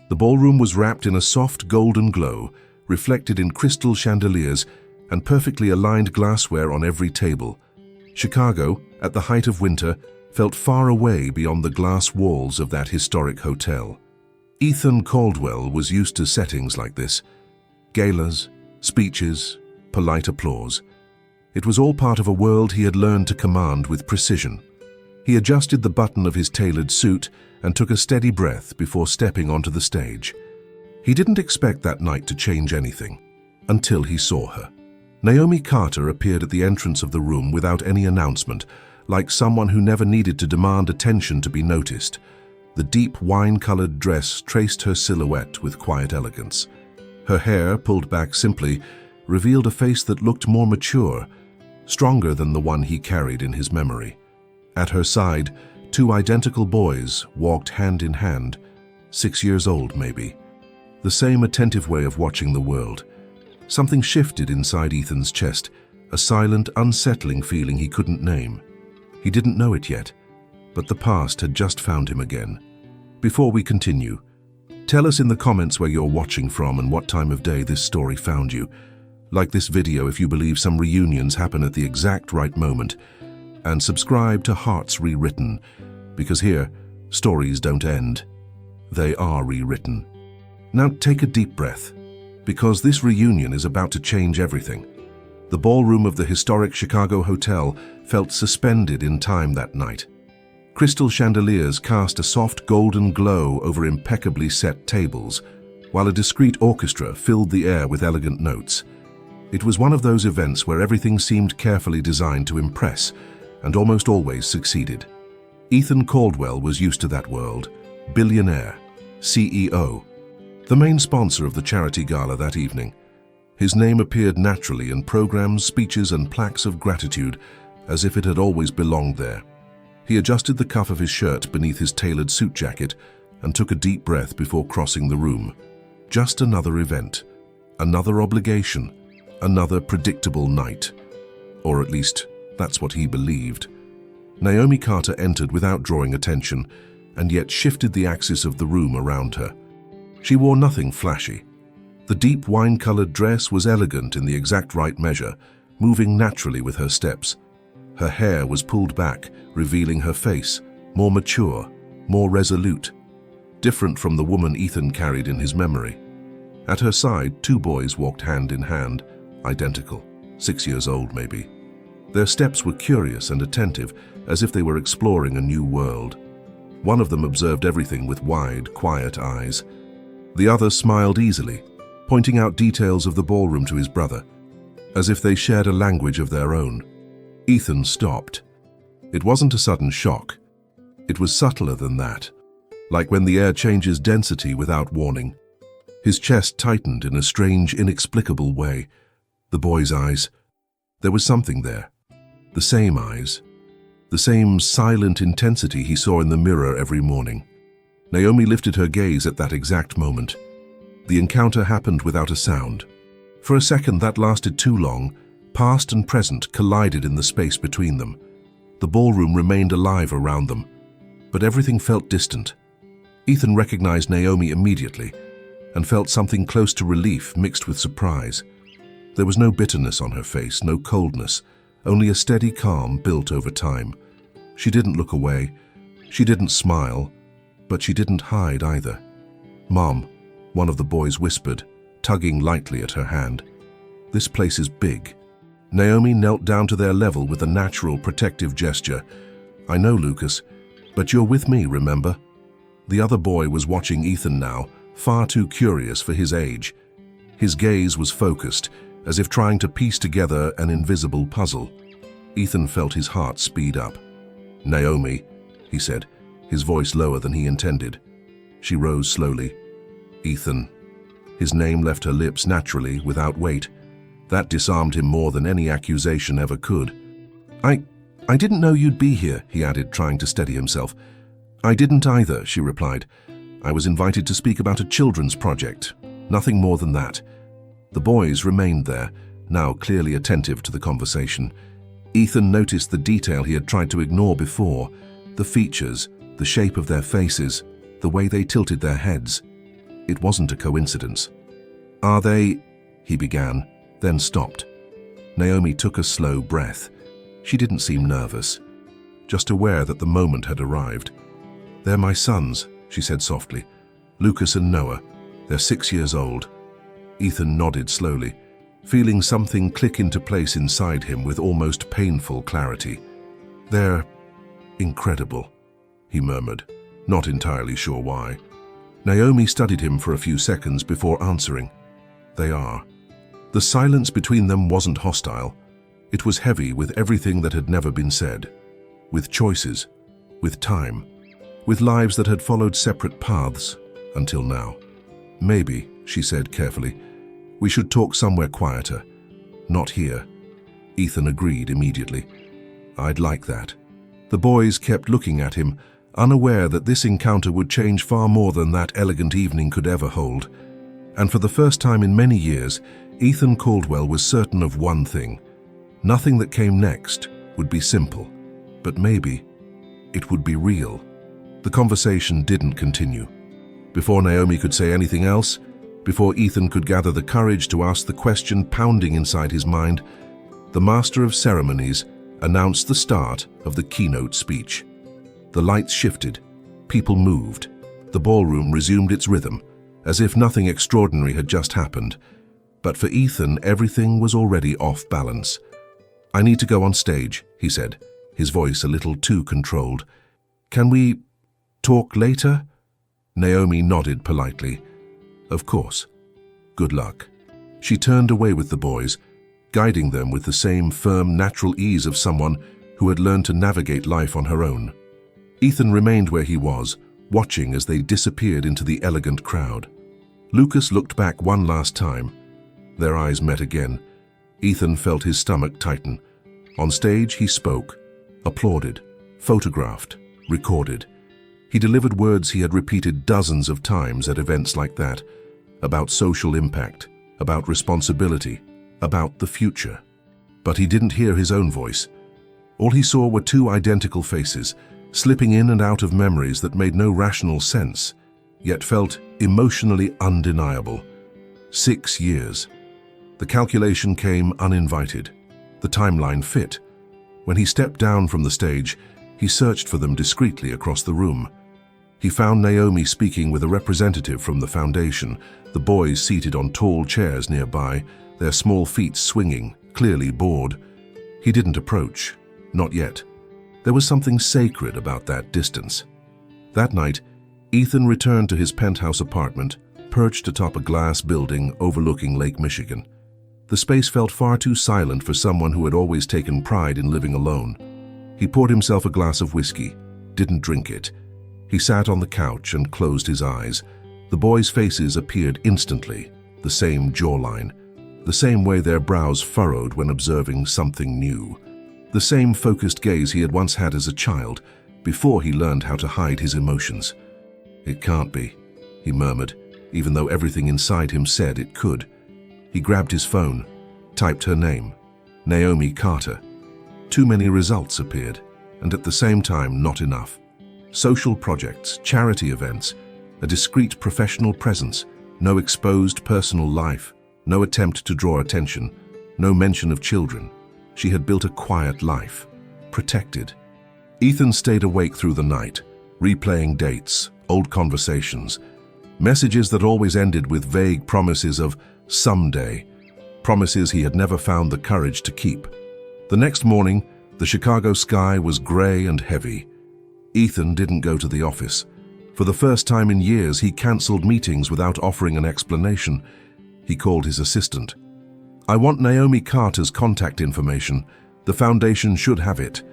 The ballroom was wrapped in a soft golden glow, reflected in crystal chandeliers and perfectly aligned glassware on every table. Chicago, at the height of winter, felt far away beyond the glass walls of that historic hotel. Ethan Caldwell was used to settings like this: galas, speeches, polite applause. It was all part of a world he had learned to command with precision. He adjusted the button of his tailored suit and took a steady breath before stepping onto the stage. He didn't expect that night to change anything, until he saw her. Naomi Carter appeared at the entrance of the room without any announcement, like someone who never needed to demand attention to be noticed. The deep wine-colored dress traced her silhouette with quiet elegance. Her hair, pulled back simply, revealed a face that looked more mature, stronger than the one he carried in his memory. At her side, two identical boys walked hand in hand, 6 years old maybe. The same attentive way of watching the world. Something shifted inside Ethan's chest, a silent, unsettling feeling he couldn't name. He didn't know it yet, but the past had just found him again. Before we continue, tell us in the comments where you're watching from and what time of day this story found you. Like this video if you believe some reunions happen at the exact right moment, and subscribe to Hearts Rewritten, because here, stories don't end. They are rewritten. Now take a deep breath, because this reunion is about to change everything. The ballroom of the historic Chicago Hotel felt suspended in time that night. Crystal chandeliers cast a soft golden glow over impeccably set tables, while a discreet orchestra filled the air with elegant notes. It was one of those events where everything seemed carefully designed to impress, and almost always succeeded. Ethan Caldwell was used to that world, billionaire, CEO, the main sponsor of the charity gala that evening. His name appeared naturally in programs, speeches, and plaques of gratitude, as if it had always belonged there. He adjusted the cuff of his shirt beneath his tailored suit jacket and took a deep breath before crossing the room. Just another event, another obligation, another predictable night. Or at least, that's what he believed. Naomi Carter entered without drawing attention, and yet shifted the axis of the room around her. She wore nothing flashy. The deep wine-colored dress was elegant in the exact right measure, moving naturally with her steps. Her hair was pulled back, revealing her face, more mature, more resolute, different from the woman Ethan carried in his memory. At her side, two boys walked hand in hand, identical, 6 years old maybe. Their steps were curious and attentive, as if they were exploring a new world. One of them observed everything with wide, quiet eyes. The other smiled easily, pointing out details of the ballroom to his brother, as if they shared a language of their own. Ethan stopped. It wasn't a sudden shock. It was subtler than that, like when the air changes density without warning. His chest tightened in a strange, inexplicable way. The boy's eyes. There was something there. The same eyes. The same silent intensity he saw in the mirror every morning. Naomi lifted her gaze at that exact moment. The encounter happened without a sound. For a second that lasted too long. Past and present collided in the space between them. The ballroom remained alive around them, but everything felt distant. Ethan recognized Naomi immediately and felt something close to relief mixed with surprise. There was no bitterness on her face, no coldness, only a steady calm built over time. She didn't look away, she didn't smile, but she didn't hide either. "Mom," one of the boys whispered, tugging lightly at her hand. "This place is big." Naomi knelt down to their level with a natural protective gesture. "I know, Lucas, but you're with me, remember?" The other boy was watching Ethan now, far too curious for his age. His gaze was focused, as if trying to piece together an invisible puzzle. Ethan felt his heart speed up. "Naomi," he said, his voice lower than he intended. She rose slowly. "Ethan." His name left her lips naturally, without weight. That disarmed him more than any accusation ever could. I didn't know you'd be here," he added, trying to steady himself. "I didn't either," she replied. "I was invited to speak about a children's project. Nothing more than that." The boys remained there, now clearly attentive to the conversation. Ethan noticed the detail he had tried to ignore before, the features, the shape of their faces, the way they tilted their heads. It wasn't a coincidence. "Are they—" he began, then stopped. Naomi took a slow breath. She didn't seem nervous, just aware that the moment had arrived. "They're my sons," she said softly. "Lucas and Noah. They're 6 years old." Ethan nodded slowly, feeling something click into place inside him with almost painful clarity. "They're incredible," he murmured, not entirely sure why. Naomi studied him for a few seconds before answering. "They are." The silence between them wasn't hostile. It was heavy with everything that had never been said. With choices, with time, with lives that had followed separate paths until now. "Maybe," she said carefully, "we should talk somewhere quieter. Not here." Ethan agreed immediately. "I'd like that." The boys kept looking at him, unaware that this encounter would change far more than that elegant evening could ever hold. And for the first time in many years, Ethan Caldwell was certain of one thing. Nothing that came next would be simple, but maybe it would be real. The conversation didn't continue. Before Naomi could say anything else, before Ethan could gather the courage to ask the question pounding inside his mind, the master of ceremonies announced the start of the keynote speech. The lights shifted, people moved, the ballroom resumed its rhythm, as if nothing extraordinary had just happened. But for Ethan, everything was already off balance. "I need to go on stage," he said, his voice a little too controlled. "Can we talk later?" Naomi nodded politely. "Of course. Good luck." She turned away with the boys, guiding them with the same firm, natural ease of someone who had learned to navigate life on her own. Ethan remained where he was, watching as they disappeared into the elegant crowd. Lucas looked back one last time. Their eyes met again. Ethan felt his stomach tighten. On stage, he spoke, applauded, photographed, recorded. He delivered words he had repeated dozens of times at events like that, about social impact, about responsibility, about the future. But he didn't hear his own voice. All he saw were two identical faces, slipping in and out of memories that made no rational sense, yet felt emotionally undeniable. 6 years. The calculation came uninvited. The timeline fit. When he stepped down from the stage, he searched for them discreetly across the room. He found Naomi speaking with a representative from the foundation, the boys seated on tall chairs nearby, their small feet swinging, clearly bored. He didn't approach. Not yet. There was something sacred about that distance. That night, Ethan returned to his penthouse apartment, perched atop a glass building overlooking Lake Michigan. The space felt far too silent for someone who had always taken pride in living alone. He poured himself a glass of whiskey, didn't drink it. He sat on the couch and closed his eyes. The boys' faces appeared instantly, the same jawline, the same way their brows furrowed when observing something new, the same focused gaze he had once had as a child, before he learned how to hide his emotions. "It can't be," he murmured, even though everything inside him said it could. He grabbed his phone, typed her name, Naomi Carter. Too many results appeared, and at the same time not enough. Social projects, charity events, a discreet professional presence, no exposed personal life, no attempt to draw attention, no mention of children. She had built a quiet life, protected. Ethan stayed awake through the night, replaying dates, old conversations, messages that always ended with vague promises of someday, promises he had never found the courage to keep. The next morning, the Chicago sky was gray and heavy. Ethan didn't go to the office. For the first time in years, he canceled meetings without offering an explanation. He called his assistant. "I want Naomi Carter's contact information. The foundation should have it."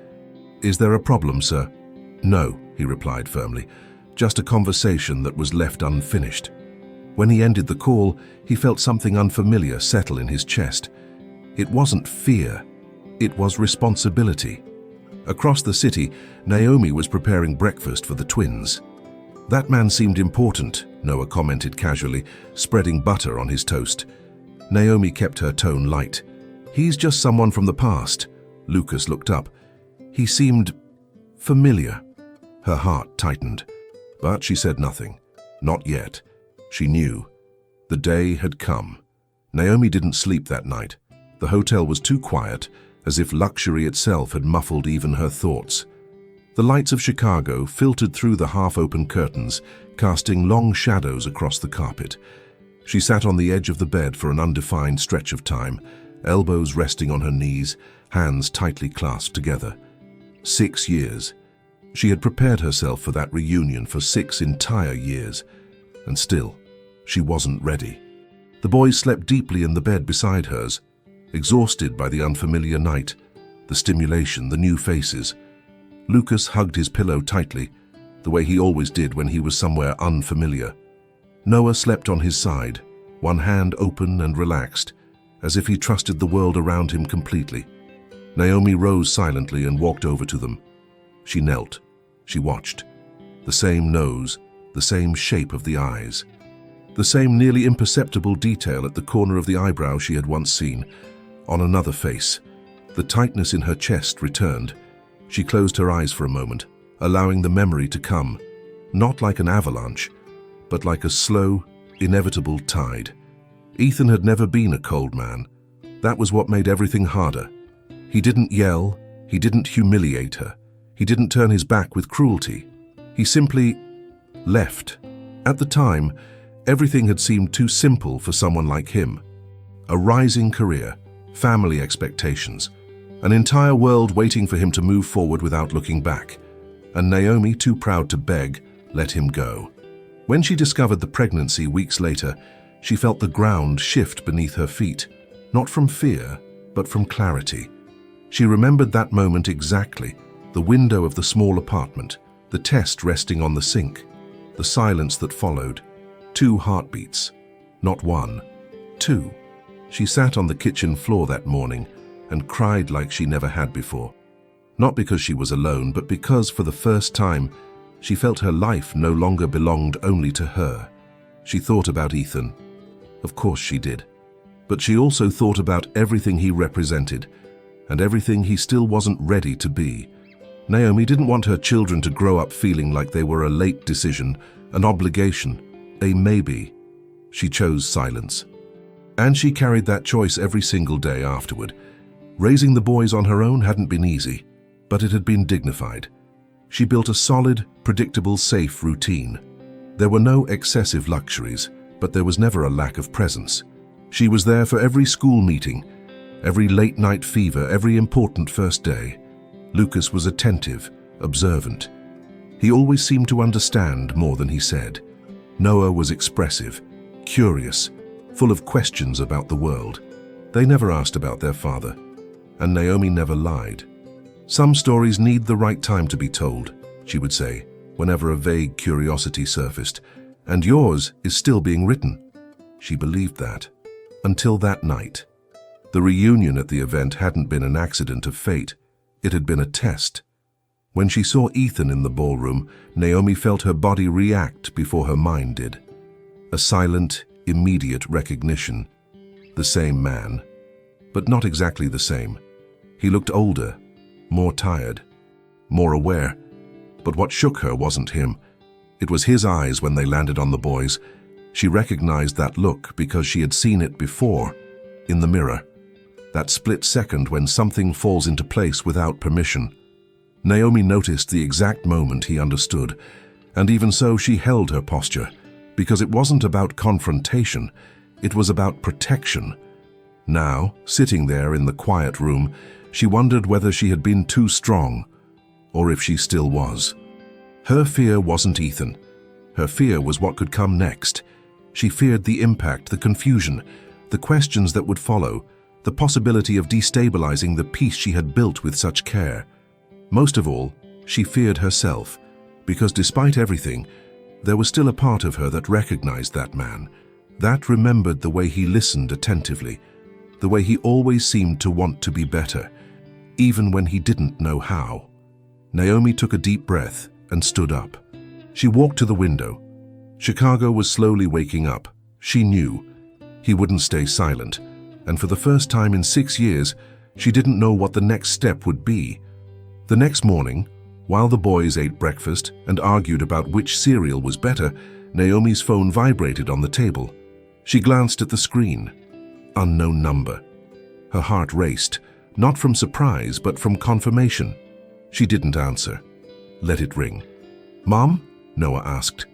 "Is there a problem, sir?" "No," he replied firmly. "Just a conversation that was left unfinished." When he ended the call, he felt something unfamiliar settle in his chest. It wasn't fear. It was responsibility. Across the city, Naomi was preparing breakfast for the twins. "That man seemed important," Noah commented casually, spreading butter on his toast. Naomi kept her tone light. "He's just someone from the past." Lucas looked up. He seemed familiar. Her heart tightened. But she said nothing. Not yet. She knew. The day had come. Naomi didn't sleep that night. The hotel was too quiet, as if luxury itself had muffled even her thoughts. The lights of Chicago filtered through the half-open curtains, casting long shadows across the carpet. She sat on the edge of the bed for an undefined stretch of time, elbows resting on her knees, hands tightly clasped together. 6 years. She had prepared herself for that reunion for 6 entire years, and still, she wasn't ready. The boys slept deeply in the bed beside hers, exhausted by the unfamiliar night, the stimulation, the new faces. Lucas hugged his pillow tightly, the way he always did when he was somewhere unfamiliar. Noah slept on his side, one hand open and relaxed, as if he trusted the world around him completely. Naomi rose silently and walked over to them. She knelt. She watched. The same nose, the same shape of the eyes, the same nearly imperceptible detail at the corner of the eyebrow she had once seen. On another face, the tightness in her chest returned. She closed her eyes for a moment, allowing the memory to come, not like an avalanche, but like a slow, inevitable tide. Ethan had never been a cold man. That was what made everything harder. He didn't yell, he didn't humiliate her, he didn't turn his back with cruelty. He simply left. At the time, everything had seemed too simple for someone like him. A rising career, family expectations, an entire world waiting for him to move forward without looking back, and Naomi, too proud to beg, let him go. When she discovered the pregnancy weeks later, she felt the ground shift beneath her feet, not from fear, but from clarity. She remembered that moment exactly, the window of the small apartment, the test resting on the sink, the silence that followed. 2 heartbeats, not 1, 2. She sat on the kitchen floor that morning and cried like she never had before. Not because she was alone, but because, for the first time, she felt her life no longer belonged only to her. She thought about Ethan. Of course she did. But she also thought about everything he represented, and everything he still wasn't ready to be. Naomi didn't want her children to grow up feeling like they were a late decision, an obligation, a maybe. She chose silence. And she carried that choice every single day afterward. Raising the boys on her own hadn't been easy, but it had been dignified. She built a solid, predictable, safe routine. There were no excessive luxuries, but there was never a lack of presence. She was there for every school meeting, every late-night fever, every important first day. Lucas was attentive, observant. He always seemed to understand more than he said. Noah was expressive, curious, full of questions about the world. They never asked about their father, and Naomi never lied. Some stories need the right time to be told, she would say, whenever a vague curiosity surfaced, and yours is still being written. She believed that. Until that night. The reunion at the event hadn't been an accident of fate. It had been a test. When she saw Ethan in the ballroom, Naomi felt her body react before her mind did. A silent, immediate recognition. The same man, but not exactly the same. He looked older, more tired, more aware. But what shook her wasn't him. It was his eyes when they landed on the boys. She recognized that look because she had seen it before, in the mirror. That split second when something falls into place without permission. Naomi noticed the exact moment he understood, and even so she held her posture, because it wasn't about confrontation, it was about protection. Now, sitting there in the quiet room, she wondered whether she had been too strong, or if she still was. Her fear wasn't Ethan. Her fear was what could come next. She feared the impact, the confusion, the questions that would follow, the possibility of destabilizing the peace she had built with such care. Most of all, she feared herself, because despite everything, there was still a part of her that recognized that man, that remembered the way he listened attentively, the way he always seemed to want to be better, even when he didn't know how. Naomi took a deep breath and stood up. She walked to the window. Chicago was slowly waking up. She knew. He wouldn't stay silent, and for the first time in 6 years, she didn't know what the next step would be. The next morning, while the boys ate breakfast and argued about which cereal was better, Naomi's phone vibrated on the table. She glanced at the screen. Unknown number. Her heart raced, not from surprise, but from confirmation. She didn't answer. Let it ring. "Mom?" Noah asked.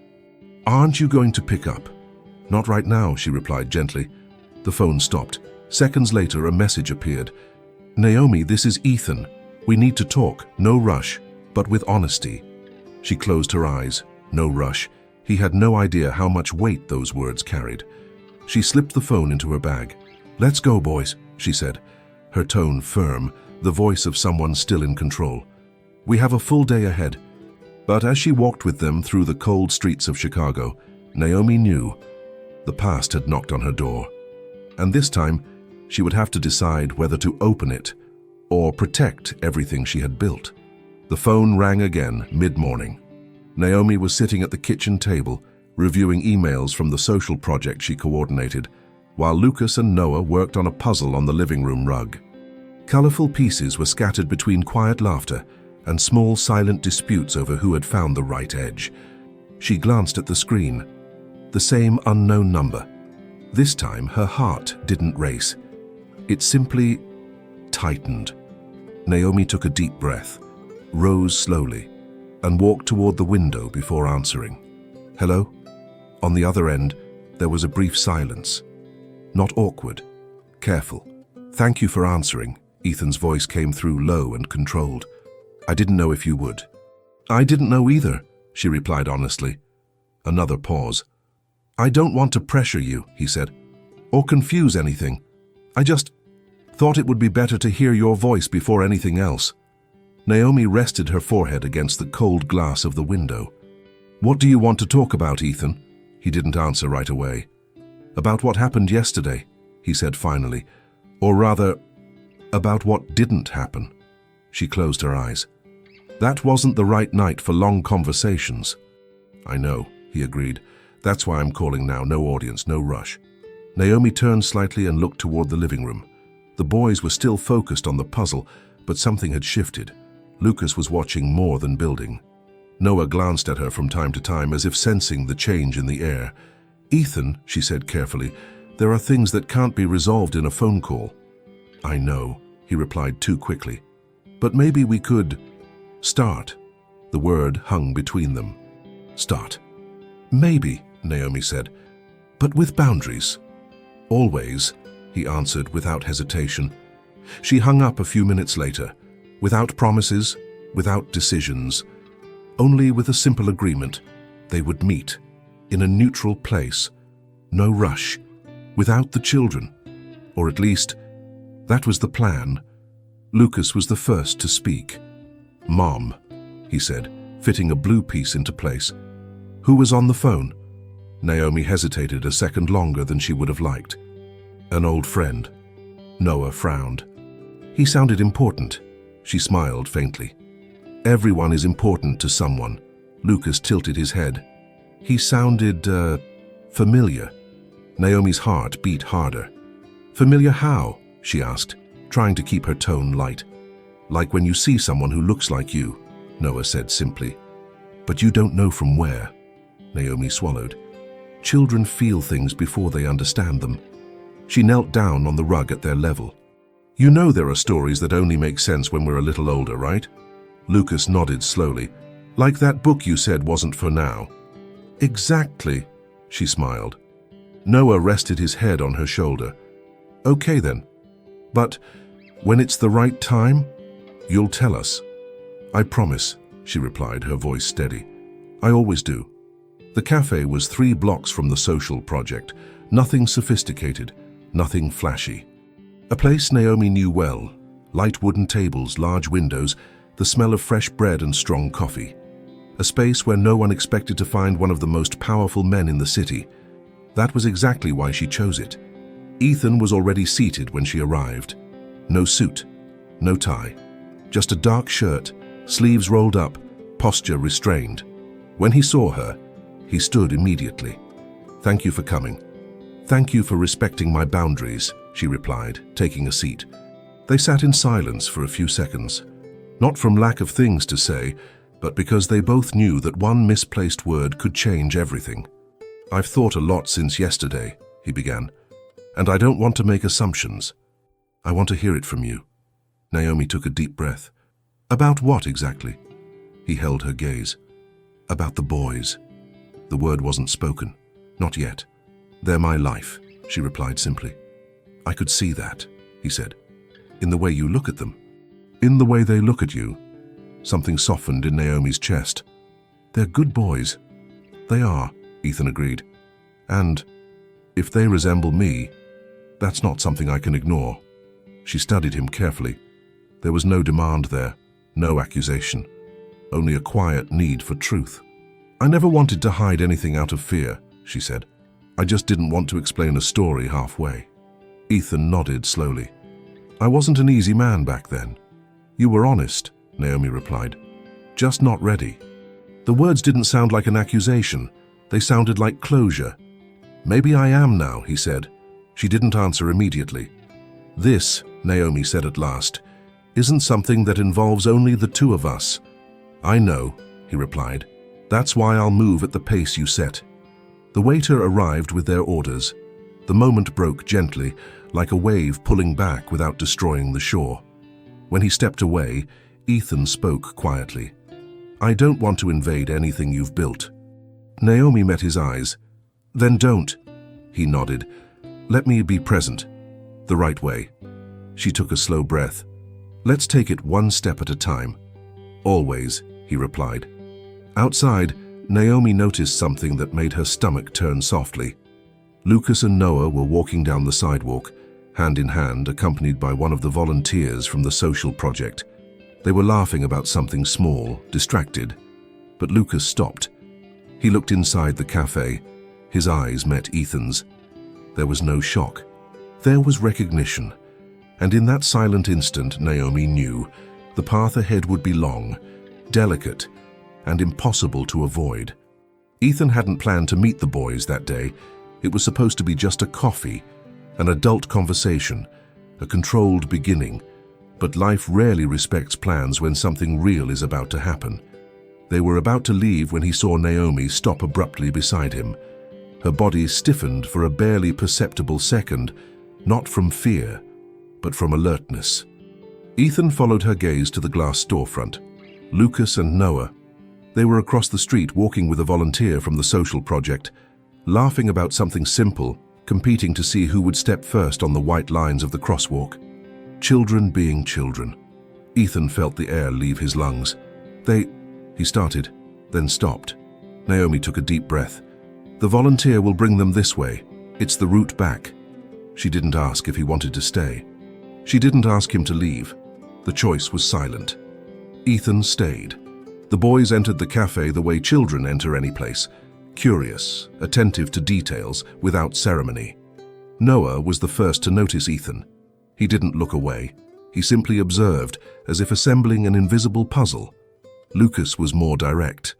"Aren't you going to pick up?" "Not right now," she replied gently. The phone stopped. Seconds later, a message appeared. "Naomi, this is Ethan. We need to talk. No rush, but with honesty." She closed her eyes. No rush. He had no idea how much weight those words carried. She slipped the phone into her bag. "Let's go, boys," she said, her tone firm, the voice of someone still in control. "We have a full day ahead." But as she walked with them through the cold streets of Chicago, Naomi knew the past had knocked on her door. And this time, she would have to decide whether to open it or protect everything she had built. The phone rang again, mid-morning. Naomi was sitting at the kitchen table, reviewing emails from the social project she coordinated, while Lucas and Noah worked on a puzzle on the living room rug. Colorful pieces were scattered between quiet laughter and small silent disputes over who had found the right edge. She glanced at the screen. The same unknown number. This time, her heart didn't race. It simply tightened. Naomi took a deep breath, rose slowly, and walked toward the window before answering. "Hello?" On the other end, there was a brief silence. Not awkward, careful. "Thank you for answering," Ethan's voice came through low and controlled. "I didn't know if you would." "I didn't know either," she replied honestly. Another pause. "I don't want to pressure you," he said, "or confuse anything. I just thought it would be better to hear your voice before anything else." Naomi rested her forehead against the cold glass of the window. "What do you want to talk about, Ethan?" He didn't answer right away. "About what happened yesterday," he said finally. "Or rather, about what didn't happen." She closed her eyes. "That wasn't the right night for long conversations." "I know," he agreed. "That's why I'm calling now. No audience, no rush." Naomi turned slightly and looked toward the living room. The boys were still focused on the puzzle, but something had shifted. Lucas was watching more than building. Noah glanced at her from time to time as if sensing the change in the air. "Ethan," she said carefully, "there are things that can't be resolved in a phone call." "I know," he replied too quickly. "But maybe we could start." The word hung between them. Start. "Maybe," Naomi said, "but with boundaries." "Always," he answered without hesitation. She hung up a few minutes later, without promises, without decisions, only with a simple agreement. They would meet, in a neutral place, no rush, without the children. Or at least, that was the plan. Lucas was the first to speak. "Mom," he said, fitting a blue piece into place. "Who was on the phone?" Naomi hesitated a second longer than she would have liked. "An old friend." Noah frowned. "He sounded important." She smiled faintly. "Everyone is important to someone." Lucas tilted his head. "He sounded, familiar." Naomi's heart beat harder. "Familiar how?" she asked, trying to keep her tone light. "Like when you see someone who looks like you," Noah said simply. "But you don't know from where." Naomi swallowed. "Children feel things before they understand them." She knelt down on the rug at their level. "You know there are stories that only make sense when we're a little older, right?" Lucas nodded slowly. "Like that book you said wasn't for now." "Exactly," she smiled. Noah rested his head on her shoulder. "Okay then. But when it's the right time, you'll tell us." "I promise," she replied, her voice steady. "I always do." The cafe was 3 blocks from the social project. Nothing sophisticated, nothing flashy. A place Naomi knew well. Light wooden tables, large windows, the smell of fresh bread and strong coffee. A space where no one expected to find one of the most powerful men in the city. That was exactly why she chose it. Ethan was already seated when she arrived. No suit, no tie. Just a dark shirt, sleeves rolled up, posture restrained. When he saw her, he stood immediately. "Thank you for coming." "Thank you for respecting my boundaries," she replied, taking a seat. They sat in silence for a few seconds. Not from lack of things to say, but because they both knew that one misplaced word could change everything. "I've thought a lot since yesterday," he began, "and I don't want to make assumptions. I want to hear it from you." Naomi took a deep breath. "About what exactly?" He held her gaze. "About the boys." The word wasn't spoken. "Not yet. They're my life," she replied simply. "I could see that," he said. "In the way you look at them." "In the way they look at you?" Something softened in Naomi's chest. "They're good boys." "They are," Ethan agreed. "And if they resemble me, that's not something I can ignore." She studied him carefully. There was no demand there, no accusation, only a quiet need for truth. "I never wanted to hide anything out of fear," she said. "I just didn't want to explain a story halfway." Ethan nodded slowly. "I wasn't an easy man back then." "You were honest," Naomi replied. "Just not ready." The words didn't sound like an accusation. They sounded like closure. "Maybe I am now," he said. She didn't answer immediately. "This," Naomi said at last, "isn't something that involves only the two of us." "I know," he replied. "That's why I'll move at the pace you set." The waiter arrived with their orders. The moment broke gently, like a wave pulling back without destroying the shore. When he stepped away, Ethan spoke quietly. "I don't want to invade anything you've built." Naomi met his eyes. "Then don't." He nodded. "Let me be present. The right way." She took a slow breath. "Let's take it one step at a time." "Always," he replied. Outside, Naomi noticed something that made her stomach turn softly. Lucas and Noah were walking down the sidewalk, hand in hand, accompanied by one of the volunteers from the social project. They were laughing about something small, distracted. But Lucas stopped. He looked inside the cafe. His eyes met Ethan's. There was no shock. There was recognition. And in that silent instant, Naomi knew the path ahead would be long, delicate, and impossible to avoid. Ethan hadn't planned to meet the boys that day. It was supposed to be just a coffee, an adult conversation, a controlled beginning. But life rarely respects plans when something real is about to happen. They were about to leave when he saw Naomi stop abruptly beside him. Her body stiffened for a barely perceptible second, not from fear, but from alertness. Ethan followed her gaze to the glass storefront. Lucas and Noah. They were across the street walking with a volunteer from the social project, laughing about something simple, competing to see who would step first on the white lines of the crosswalk. Children being children. Ethan felt the air leave his lungs. He started, then stopped. Naomi took a deep breath. "The volunteer will bring them this way. It's the route back." She didn't ask if he wanted to stay. She didn't ask him to leave. The choice was silent. Ethan stayed. The boys entered the cafe the way children enter any place, curious, attentive to details, without ceremony. Noah was the first to notice Ethan. He didn't look away. He simply observed, as if assembling an invisible puzzle. Lucas was more direct.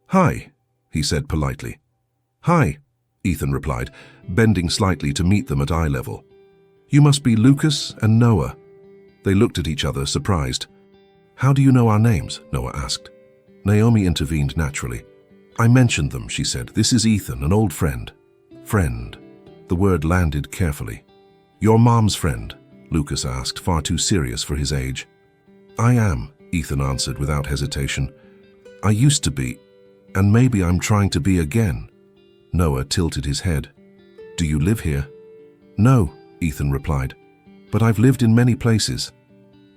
"Hi," he said politely. "Hi," Ethan replied, bending slightly to meet them at eye level. "You must be Lucas and Noah." They looked at each other, surprised. "How do you know our names?" Noah asked. Naomi intervened naturally. "I mentioned them," she said. "This is Ethan, an old friend." "Friend." The word landed carefully. "Your mom's friend?" Lucas asked, far too serious for his age. "I am," Ethan answered without hesitation. "I used to be, and maybe I'm trying to be again." Noah tilted his head. "Do you live here?" "No," Ethan replied, "but I've lived in many places."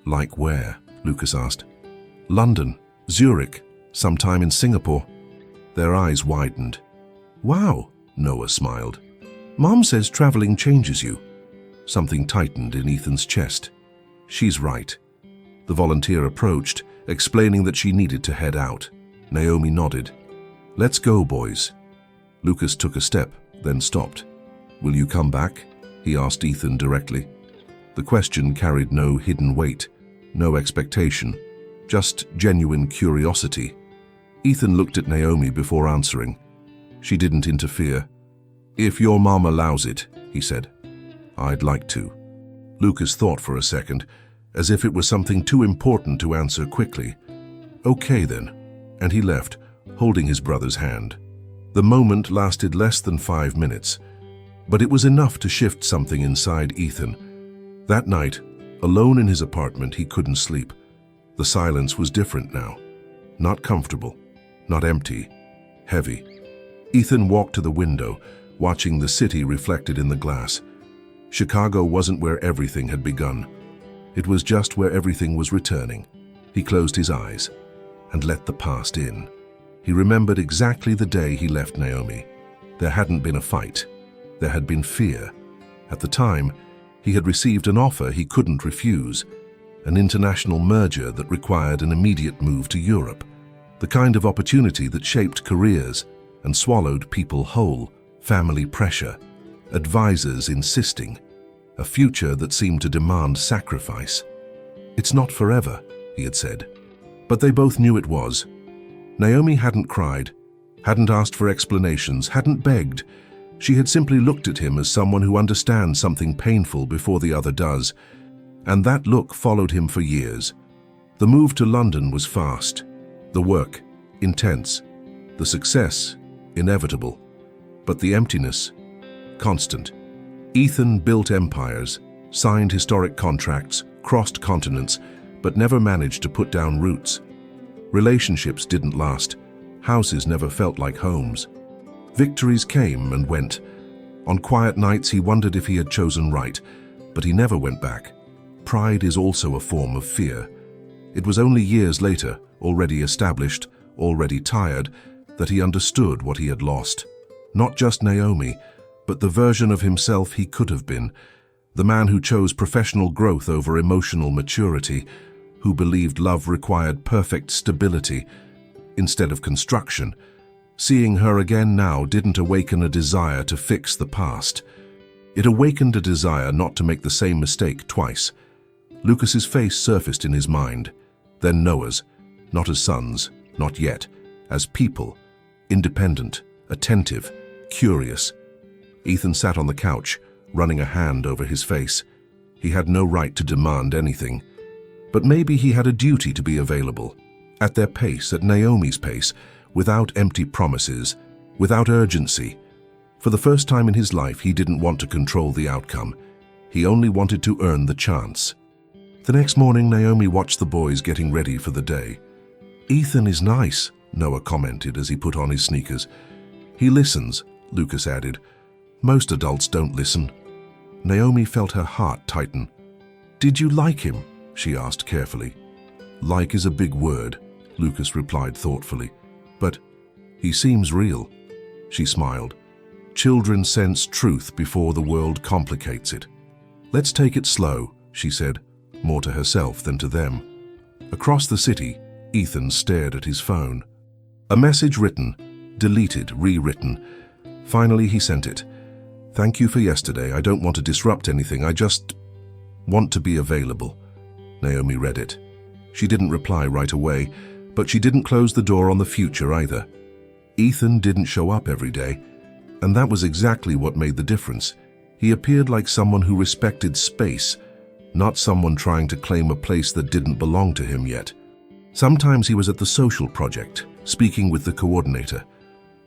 "Like where?" Lucas asked. "London, Zurich, sometime in Singapore." Their eyes widened. "Wow," Noah smiled. "Mom says traveling changes you." Something tightened in Ethan's chest. "She's right." The volunteer approached, explaining that she needed to head out. Naomi nodded. "Let's go, boys." Lucas took a step, then stopped. "Will you come back?" he asked Ethan directly. The question carried no hidden weight, no expectation, just genuine curiosity. Ethan looked at Naomi before answering. She didn't interfere. "If your mom allows it," he said. "I'd like to." Lucas thought for a second, as if it was something too important to answer quickly. "Okay then," and he left, holding his brother's hand. The moment lasted less than 5 minutes, but it was enough to shift something inside Ethan. That night, alone in his apartment, he couldn't sleep. The silence was different now. Not comfortable, not empty, heavy. Ethan walked to the window, watching the city reflected in the glass. Chicago wasn't where everything had begun. It was just where everything was returning. He closed his eyes and let the past in. He remembered exactly the day he left Naomi. There hadn't been a fight. There had been fear. At the time, he had received an offer he couldn't refuse, an international merger that required an immediate move to Europe, the kind of opportunity that shaped careers and swallowed people whole, family pressure, advisors insisting, a future that seemed to demand sacrifice. "It's not forever," he had said. But they both knew it was. Naomi hadn't cried, hadn't asked for explanations, hadn't begged. She had simply looked at him as someone who understands something painful before the other does, and that look followed him for years. The move to London was fast, the work intense, the success inevitable, but the emptiness constant. Ethan built empires, signed historic contracts, crossed continents, but never managed to put down roots. Relationships didn't last. Houses never felt like homes. Victories came and went. On quiet nights, he wondered if he had chosen right, but he never went back. Pride is also a form of fear. It was only years later, already established, already tired, that he understood what he had lost. Not just Naomi, but the version of himself he could have been. The man who chose professional growth over emotional maturity, who believed love required perfect stability instead of construction. Seeing her again now didn't awaken a desire to fix the past. It awakened a desire not to make the same mistake twice. Lucas's face surfaced in his mind, then Noah's, not as sons, not yet, as people, independent, attentive, curious. Ethan sat on the couch, running a hand over his face. He had no right to demand anything. But maybe he had a duty to be available, at their pace, at Naomi's pace, without empty promises, without urgency. For the first time in his life, he didn't want to control the outcome. He only wanted to earn the chance. The next morning, Naomi watched the boys getting ready for the day. "Ethan is nice," Noah commented as he put on his sneakers. "He listens," Lucas added. "Most adults don't listen." Naomi felt her heart tighten. "Did you like him?" she asked carefully. "Like is a big word," Lucas replied thoughtfully. "But he seems real." She smiled. "Children sense truth before the world complicates it." "Let's take it slow," she said, more to herself than to them. Across the city, Ethan stared at his phone. A message written, deleted, rewritten. Finally, he sent it. "Thank you for yesterday. I don't want to disrupt anything. I just want to be available." Naomi read it. She didn't reply right away, but she didn't close the door on the future either. Ethan didn't show up every day, and that was exactly what made the difference. He appeared like someone who respected space, not someone trying to claim a place that didn't belong to him yet. Sometimes he was at the social project, speaking with the coordinator.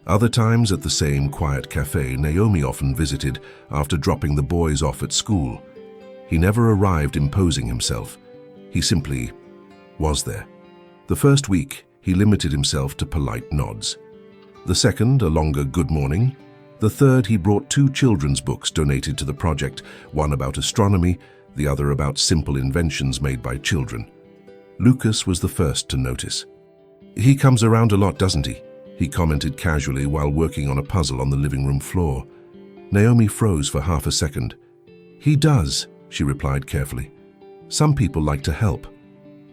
Other times at the same quiet cafe Naomi often visited after dropping the boys off at school. He never arrived imposing himself. He simply was there. The first week, he limited himself to polite nods. The second, a longer good morning. The third, he brought 2 children's books donated to the project, one about astronomy, the other about simple inventions made by children. Lucas was the first to notice. "He comes around a lot, doesn't he?" he commented casually while working on a puzzle on the living room floor. Naomi froze for half a second. "He does," she replied carefully. "Some people like to help."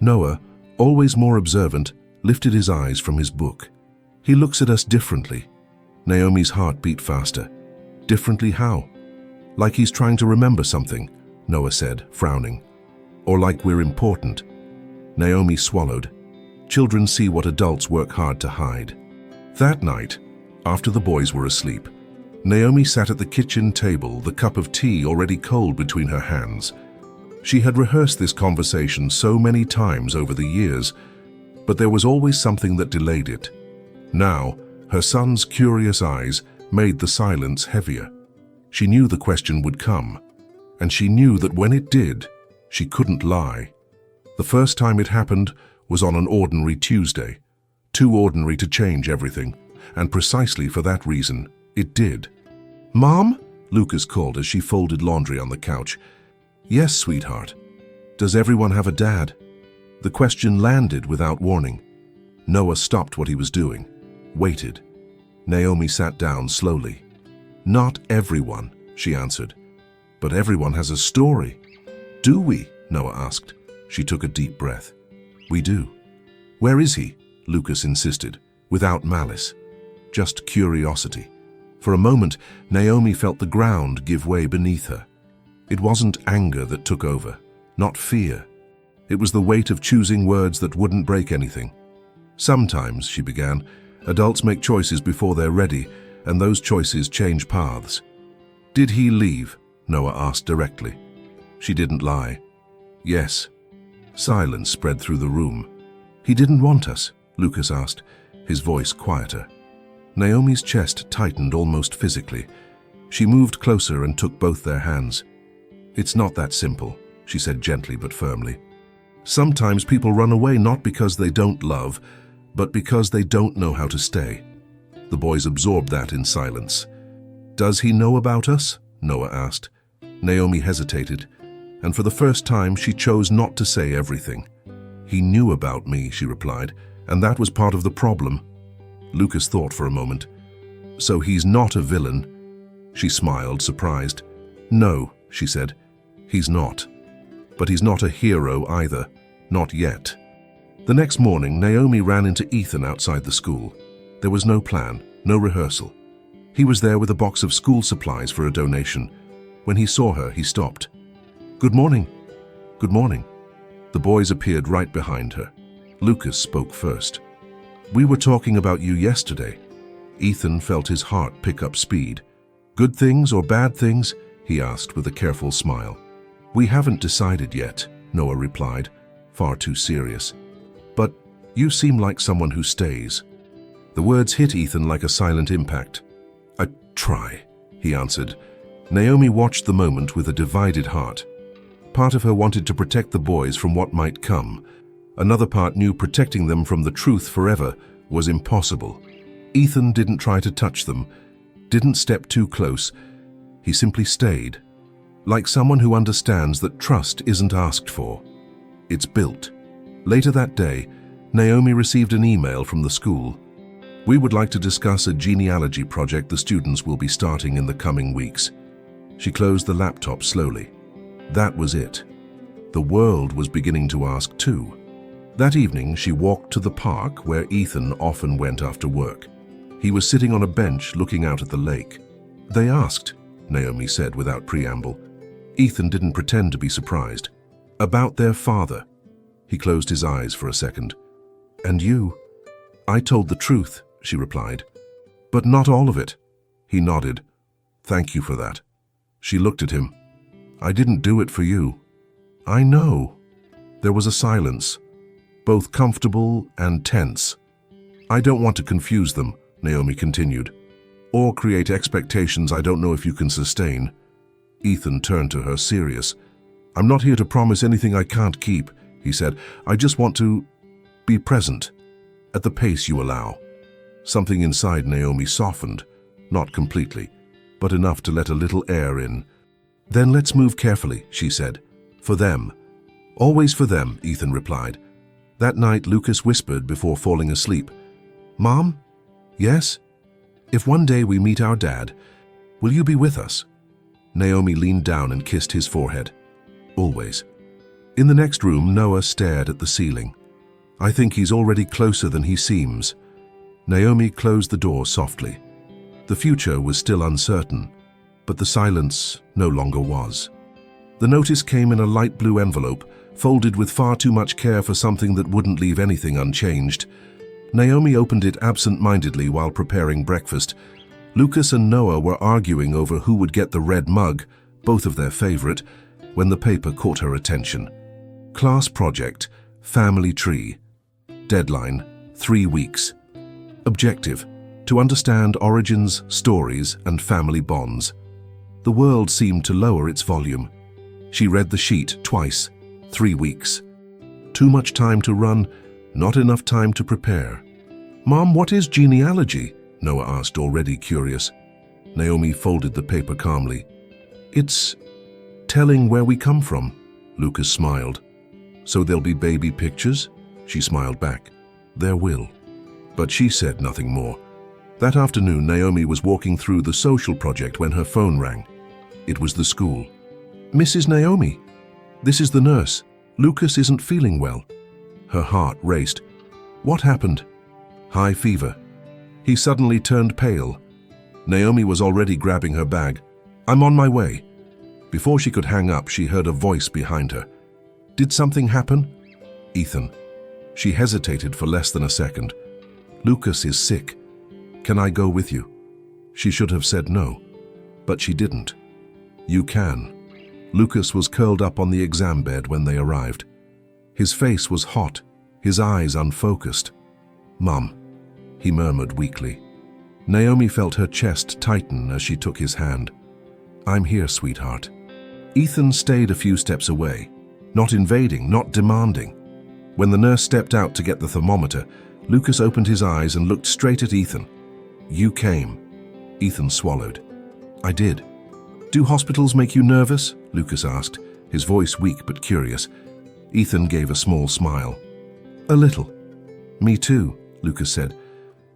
Noah, always more observant, lifted his eyes from his book. "He looks at us differently." Naomi's heart beat faster. "Differently how?" "Like he's trying to remember something," Noah said, frowning. "Or like we're important." Naomi swallowed. Children see what adults work hard to hide. That night, after the boys were asleep, Naomi sat at the kitchen table, the cup of tea already cold between her hands. She had rehearsed this conversation so many times over the years, but there was always something that delayed it. Now, Her son's curious eyes made the silence heavier. She knew the question would come, and she knew that when it did, she couldn't lie. The first time it happened was on an ordinary Tuesday, too ordinary to change everything, and precisely for that reason, it did. "Mom?" Lucas called as she folded laundry on the couch. "Yes, sweetheart. Does everyone have a dad?" The question landed without warning. Noah stopped what he was doing, waited. Naomi sat down slowly. "Not everyone," she answered. "But everyone has a story." "Do we?" Noah asked. She took a deep breath. "We do." "Where is he?" Lucas insisted, without malice, just curiosity. For a moment, Naomi felt the ground give way beneath her. It wasn't anger that took over, not fear. It was the weight of choosing words that wouldn't break anything. "Sometimes," she began, "adults make choices before they're ready, and those choices change paths." "Did he leave?" Noah asked directly. She didn't lie. "Yes." Silence spread through the room. "He didn't want us?" Lucas asked, his voice quieter. Naomi's chest tightened almost physically. She moved closer and took both their hands. "It's not that simple," she said gently but firmly. "Sometimes people run away not because they don't love, but because they don't know how to stay." The boys absorbed that in silence. "Does he know about us?" Noah asked. Naomi hesitated, and for the first time she chose not to say everything. "He knew about me," she replied, "and that was part of the problem." Lucas thought for a moment. "So he's not a villain?" She smiled, surprised. "No," she said, "he's not. But he's not a hero either. Not yet." The next morning, Naomi ran into Ethan outside the school. There was no plan, no rehearsal. He was there with a box of school supplies for a donation. When he saw her, he stopped. "Good morning." "Good morning." The boys appeared right behind her. Lucas spoke first. "We were talking about you yesterday." Ethan felt his heart pick up speed. "Good things or bad things?" he asked with a careful smile. "We haven't decided yet," Noah replied, far too serious. "But you seem like someone who stays." The words hit Ethan like a silent impact. "I try," he answered. Naomi watched the moment with a divided heart. Part of her wanted to protect the boys from what might come. Another part knew protecting them from the truth forever was impossible. Ethan didn't try to touch them, didn't step too close. He simply stayed, like someone who understands that trust isn't asked for. It's built. Later that day, Naomi received an email from the school. "We would like to discuss a genealogy project the students will be starting in the coming weeks." She closed the laptop slowly. That was it. The world was beginning to ask too. That evening, she walked to the park where Ethan often went after work. He was sitting on a bench looking out at the lake. "They asked," Naomi said without preamble. Ethan didn't pretend to be surprised. "About their father." He closed his eyes for a second. "And you?" "I told the truth," she replied. "But not all of it." He nodded. "Thank you for that." She looked at him. "I didn't do it for you." "I know." There was a silence, both comfortable and tense. "I don't want to confuse them," Naomi continued, "or create expectations I don't know if you can sustain." Ethan turned to her, serious. "I'm not here to promise anything I can't keep," he said. "I just want to be present, at the pace you allow." Something inside Naomi softened, not completely, but enough to let a little air in. "Then let's move carefully," she said. "For them." "Always for them," Ethan replied. That night, Lucas whispered before falling asleep, "Mom?" "Yes?" "If one day we meet our dad, will you be with us?" Naomi leaned down and kissed his forehead. "Always." In the next room, Noah stared at the ceiling. "I think he's already closer than he seems." Naomi closed the door softly. The future was still uncertain, but the silence no longer was. The notice came in a light blue envelope, folded with far too much care for something that wouldn't leave anything unchanged. Naomi opened it absent-mindedly while preparing breakfast. Lucas and Noah were arguing over who would get the red mug, both of their favorite, when the paper caught her attention. Class project, family tree. Deadline, 3 weeks. Objective, to understand origins, stories, and family bonds. The world seemed to lower its volume. She read the sheet twice, 3 weeks. Too much time to run, not enough time to prepare. "Mom, what is genealogy?" Noah asked, already curious. Naomi folded the paper calmly. "It's telling where we come from," Lucas smiled. "So there'll be baby pictures?" She smiled back. "There will." But she said nothing more. That afternoon, Naomi was walking through the social project when her phone rang. It was the school. "Mrs. Naomi, this is the nurse. Lucas isn't feeling well." Her heart raced. "What happened?" "High fever." He suddenly turned pale. Naomi was already grabbing her bag. "I'm on my way." Before she could hang up, she heard a voice behind her. "Did something happen?" "Ethan." She hesitated for less than a second. "Lucas is sick. Can I go with you?" She should have said no, but she didn't. "You can." Lucas was curled up on the exam bed when they arrived. His face was hot, his eyes unfocused. "Mum," he murmured weakly. Naomi felt her chest tighten as she took his hand. "I'm here, sweetheart." Ethan stayed a few steps away, not invading, not demanding. When the nurse stepped out to get the thermometer, Lucas opened his eyes and looked straight at Ethan. "You came." Ethan swallowed. "I did." "Do hospitals make you nervous?" Lucas asked, his voice weak but curious. Ethan gave a small smile. "A little." "Me too," Lucas said.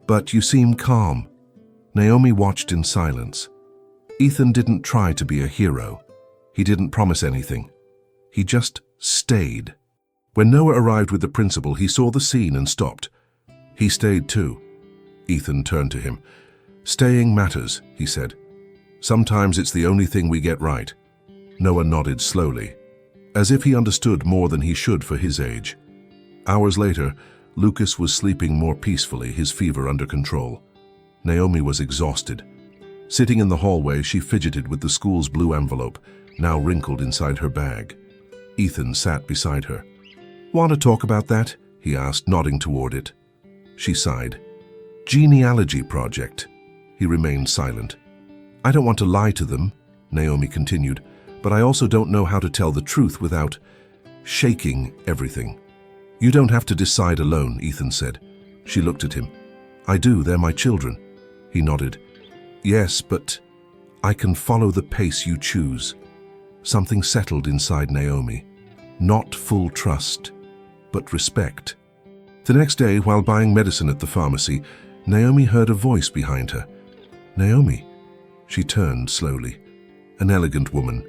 "But you seem calm." Naomi watched in silence. Ethan didn't try to be a hero. He didn't promise anything. He just stayed. When Noah arrived with the principal, he saw the scene and stopped. He stayed too. Ethan turned to him. "Staying matters," he said. "Sometimes it's the only thing we get right." Noah nodded slowly, as if he understood more than he should for his age. Hours later, Lucas was sleeping more peacefully, his fever under control. Naomi was exhausted. Sitting in the hallway, she fidgeted with the school's blue envelope, now wrinkled inside her bag. Ethan sat beside her. "Want to talk about that?" he asked, nodding toward it. She sighed. "Genealogy project." He remained silent. "I don't want to lie to them," Naomi continued, "but I also don't know how to tell the truth without shaking everything." "You don't have to decide alone," Ethan said. She looked at him. "I do, they're my children." He nodded. "Yes, but I can follow the pace you choose." Something settled inside Naomi. Not full trust, but respect. The next day, while buying medicine at the pharmacy, Naomi heard a voice behind her. "Naomi." She turned slowly. An elegant woman,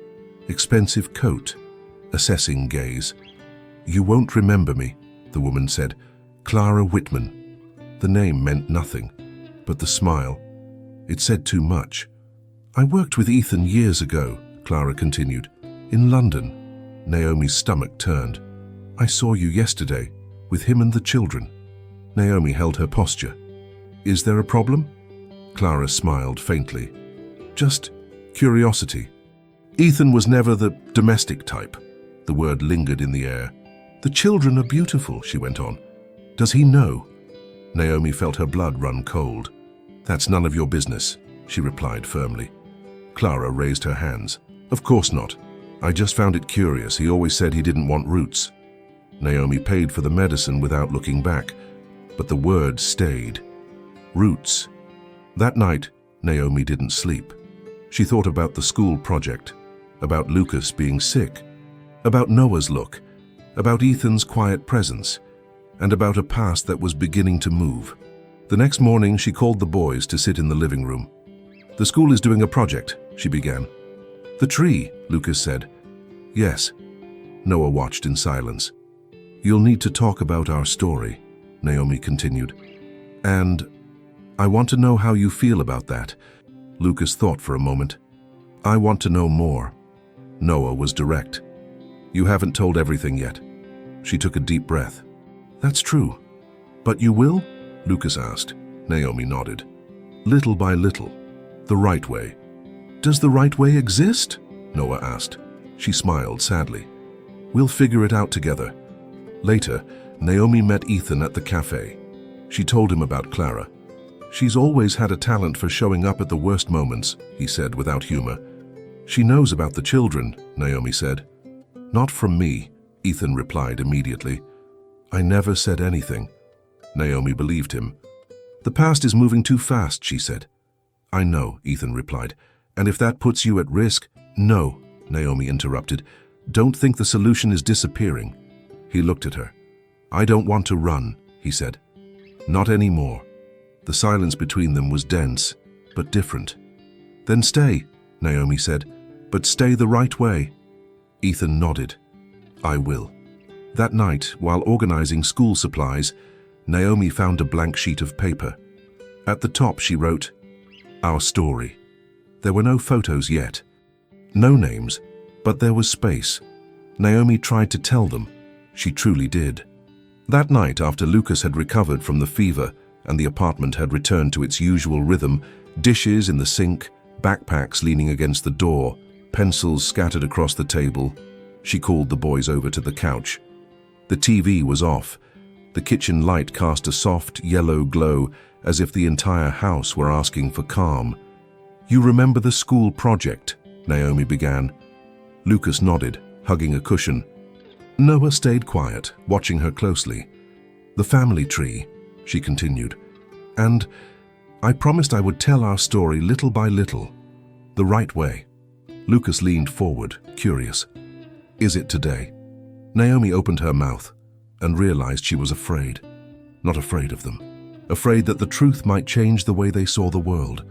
expensive coat, assessing gaze. "You won't remember me," the woman said. "Clara Whitman." The name meant nothing, but the smile, it said too much. "I worked with Ethan years ago," Clara continued. "In London." Naomi's stomach turned. "I saw you yesterday, with him and the children." Naomi held her posture. "Is there a problem?" Clara smiled faintly. "Just curiosity." Ethan was never the domestic type. The word lingered in the air. "The children are beautiful," she went on. "Does he know?" Naomi felt her blood run cold. "That's none of your business," she replied firmly. Clara raised her hands. "Of course not. I just found it curious. He always said he didn't want roots." Naomi paid for the medicine without looking back, but the word stayed. Roots. That night, Naomi didn't sleep. She thought about the school project, about Lucas being sick, about Noah's look, about Ethan's quiet presence, and about a past that was beginning to move. The next morning, she called the boys to sit in the living room. "The school is doing a project," she began. "The tree," Lucas said. "Yes." Noah watched in silence. "You'll need to talk about our story," Naomi continued. "And I want to know how you feel about that." Lucas thought for a moment. "I want to know more." Noah was direct. "You haven't told everything yet." She took a deep breath. "That's true. But you will?" Lucas asked. Naomi nodded. "Little by little. The right way." "Does the right way exist?" Noah asked. She smiled sadly. "We'll figure it out together." Later, Naomi met Ethan at the cafe. She told him about Clara. She's always had a talent for showing up at the worst moments, he said without humor. She knows about the children, Naomi said. Not from me, Ethan replied immediately. I never said anything. Naomi believed him. The past is moving too fast, she said. I know, Ethan replied. And if that puts you at risk— No, Naomi interrupted. Don't think the solution is disappearing. He looked at her. I don't want to run, he said. Not anymore. The silence between them was dense, but different. Then stay, Naomi said, but stay the right way. Ethan nodded. I will. That night, while organizing school supplies, Naomi found a blank sheet of paper. At the top she wrote, Our story. There were no photos yet. No names, but there was space. Naomi tried to tell them. She truly did. That night, after Lucas had recovered from the fever and the apartment had returned to its usual rhythm, dishes in the sink, backpacks leaning against the door, pencils scattered across the table, she called the boys over to the couch. The TV was off. The kitchen light cast a soft, yellow glow as if the entire house were asking for calm. You remember the school project? Naomi began. Lucas nodded, hugging a cushion. Noah stayed quiet, watching her closely. The family tree, she continued. And I promised I would tell our story little by little, the right way. Lucas leaned forward, curious. Is it today? Naomi opened her mouth and realized she was afraid. Not afraid of them. Afraid that the truth might change the way they saw the world.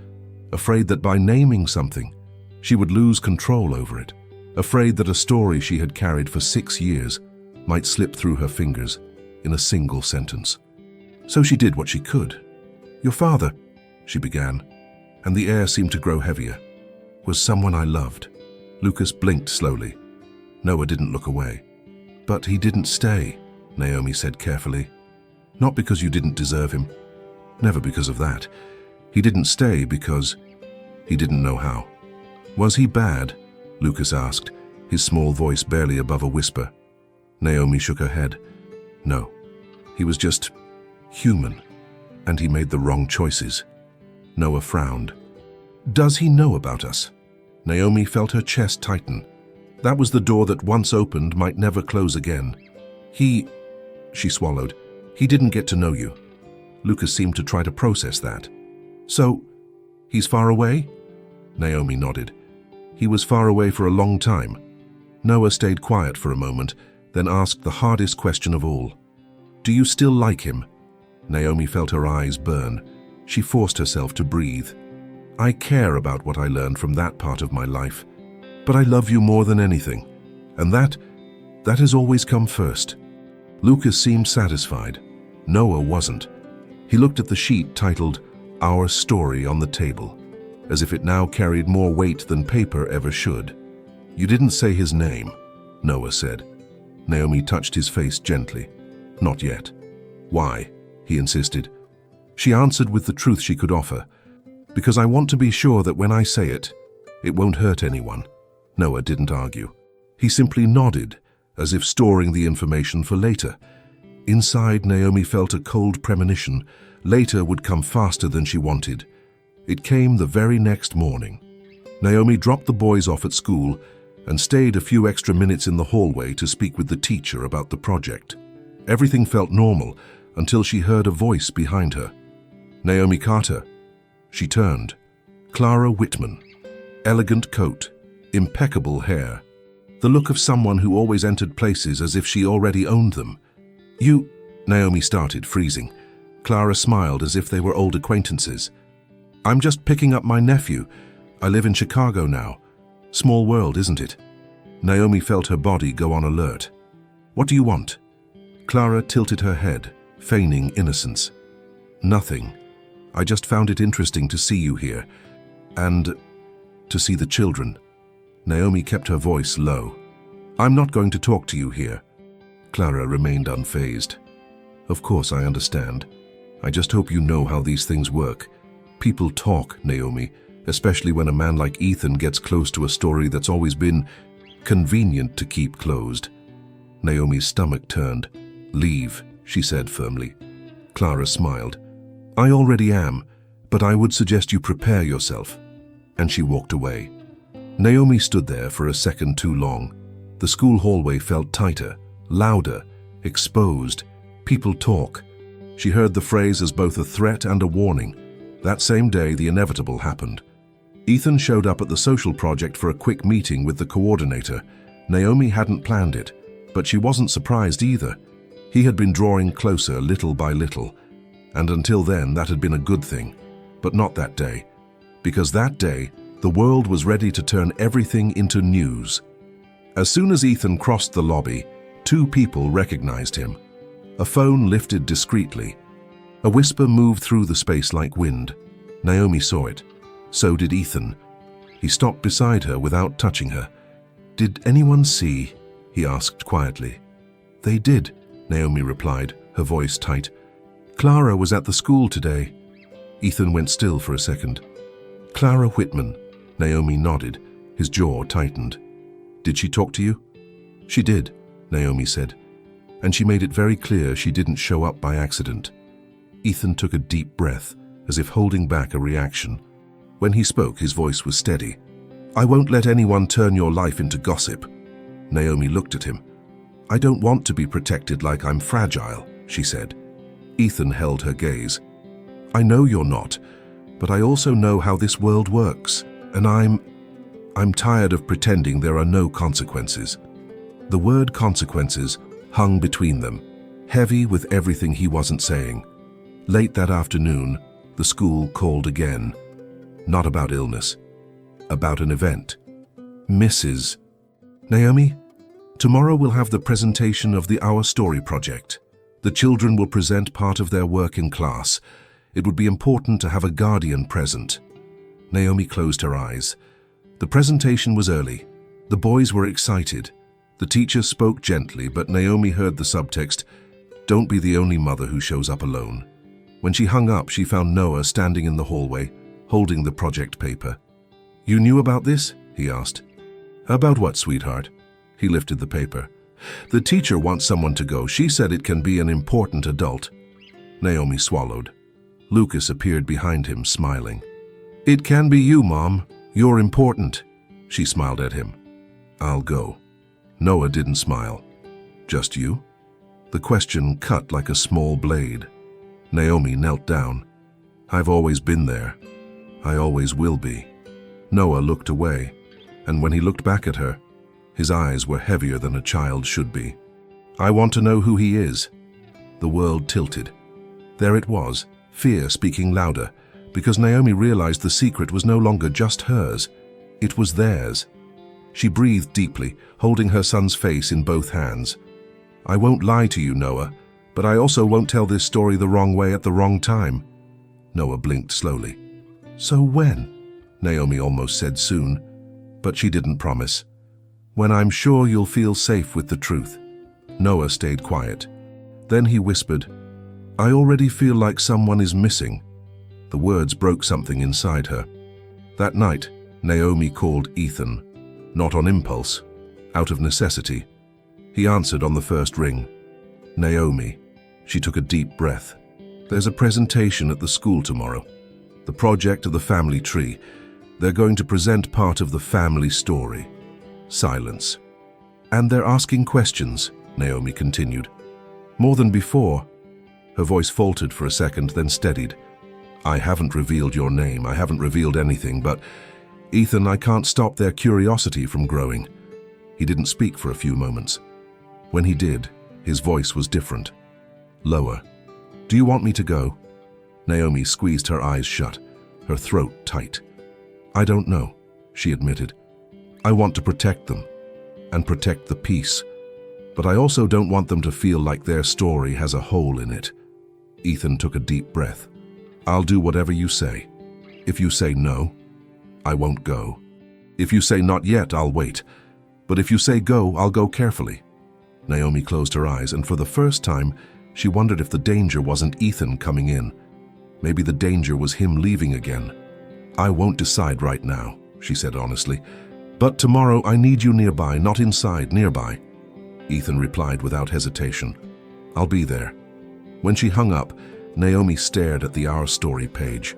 Afraid that by naming something, she would lose control over it. Afraid that a story she had carried for 6 years might slip through her fingers in a single sentence. So she did what she could. Your father, she began, and the air seemed to grow heavier, was someone I loved. Lucas blinked slowly. Noah didn't look away. But he didn't stay, Naomi said carefully. Not because you didn't deserve him. Never because of that. He didn't stay because he didn't know how. Was he bad? Lucas asked, his small voice barely above a whisper. Naomi shook her head. No, he was just human, and he made the wrong choices. Noah frowned. Does he know about us? Naomi felt her chest tighten. That was the door that once opened might never close again. She swallowed. He didn't get to know you. Lucas seemed to try to process that. So, he's far away? Naomi nodded. He was far away for a long time. Noah stayed quiet for a moment, then asked the hardest question of all. Do you still like him? Naomi felt her eyes burn. She forced herself to breathe. I care about what I learned from that part of my life, but I love you more than anything, and that has always come first. Lucas seemed satisfied. Noah wasn't. He looked at the sheet titled Our Story on the table, as if it now carried more weight than paper ever should. You didn't say his name, Noah said. Naomi touched his face gently. Not yet. Why? He insisted. She answered with the truth she could offer. Because I want to be sure that when I say it, it won't hurt anyone. Noah didn't argue. He simply nodded, as if storing the information for later. Inside, Naomi felt a cold premonition. Later would come faster than she wanted. It came the very next morning. Naomi dropped the boys off at school and stayed a few extra minutes in the hallway to speak with the teacher about the project. Everything felt normal until she heard a voice behind her. Naomi Carter. She turned. Clara Whitman. Elegant coat, impeccable hair. The look of someone who always entered places as if she already owned them. You, Naomi started, freezing. Clara smiled as if they were old acquaintances. I'm just picking up my nephew. I live in Chicago now. Small world, isn't it? Naomi felt her body go on alert. What do you want? Clara tilted her head, feigning innocence. Nothing. I just found it interesting to see you here, and to see the children. Naomi kept her voice low. I'm not going to talk to you here. Clara remained unfazed. Of course, I understand. I just hope you know how these things work. People talk, Naomi, especially when a man like Ethan gets close to a story that's always been convenient to keep closed. Naomi's stomach turned. Leave, she said firmly. Clara smiled. I already am. But I would suggest you prepare yourself." And she walked away. Naomi stood there for a second too long. The school hallway felt tighter, louder, exposed. People talk. She heard the phrase as both a threat and a warning. That same day, the inevitable happened. Ethan showed up at the social project for a quick meeting with the coordinator. Naomi hadn't planned it, but she wasn't surprised either. He had been drawing closer little by little, and until then that had been a good thing. But not that day, because that day, the world was ready to turn everything into news. As soon as Ethan crossed the lobby, two people recognized him. A phone lifted discreetly. A whisper moved through the space like wind. Naomi saw it. So did Ethan. He stopped beside her without touching her. "Did anyone see?" he asked quietly. "They did," Naomi replied, her voice tight. "Clara was at the school today." Ethan went still for a second. "Clara Whitman," Naomi nodded, his jaw tightened. "Did she talk to you?" "She did," Naomi said. "And she made it very clear she didn't show up by accident." Ethan took a deep breath, as if holding back a reaction. When he spoke, his voice was steady. "I won't let anyone turn your life into gossip." Naomi looked at him. "I don't want to be protected like I'm fragile," she said. Ethan held her gaze. "I know you're not, but I also know how this world works, and I'm tired of pretending there are no consequences." The word consequences hung between them, heavy with everything he wasn't saying. Late that afternoon, the school called again. Not about illness, about an event. "Mrs. Naomi, tomorrow we'll have the presentation of the Our Story project. The children will present part of their work in class. It would be important to have a guardian present." Naomi closed her eyes. The presentation was early. The boys were excited. The teacher spoke gently, but Naomi heard the subtext, "Don't be the only mother who shows up alone." When she hung up, she found Noah standing in the hallway, holding the project paper. "You knew about this?" he asked. "About what, sweetheart?" He lifted the paper. "The teacher wants someone to go. She said it can be an important adult." Naomi swallowed. Lucas appeared behind him, smiling. "It can be you, Mom. You're important." She smiled at him. "I'll go." Noah didn't smile. "Just you?" The question cut like a small blade. Naomi knelt down. "I've always been there. I always will be." Noah looked away, and when he looked back at her, his eyes were heavier than a child should be. "I want to know who he is." The world tilted. There it was, fear speaking louder, because Naomi realized the secret was no longer just hers. It was theirs. She breathed deeply, holding her son's face in both hands. "I won't lie to you, Noah, but I also won't tell this story the wrong way at the wrong time." Noah blinked slowly. "So when?" Naomi almost said soon, but she didn't promise. "When I'm sure you'll feel safe with the truth." Noah stayed quiet. Then he whispered, "I already feel like someone is missing." The words broke something inside her. That night, Naomi called Ethan, not on impulse, out of necessity. He answered on the first ring. "Naomi." She took a deep breath. "There's a presentation at the school tomorrow. The project of the family tree. They're going to present part of the family story." Silence. "And they're asking questions," Naomi continued. "More than before." Her voice faltered for a second, then steadied. "I haven't revealed your name. I haven't revealed anything, but Ethan, I can't stop their curiosity from growing." He didn't speak for a few moments. When he did, his voice was different. Lower. "Do you want me to go?" Naomi squeezed her eyes shut, her throat tight. "I don't know," she admitted. "I want to protect them, and protect the peace. But I also don't want them to feel like their story has a hole in it." Ethan took a deep breath. "I'll do whatever you say. If you say no, I won't go. If you say not yet, I'll wait. But if you say go, I'll go carefully." Naomi closed her eyes, and for the first time, she wondered if the danger wasn't Ethan coming in. Maybe the danger was him leaving again. "I won't decide right now," she said honestly. "But tomorrow I need you nearby, not inside, nearby." Ethan replied without hesitation. "I'll be there." When she hung up, Naomi stared at the Our Story page.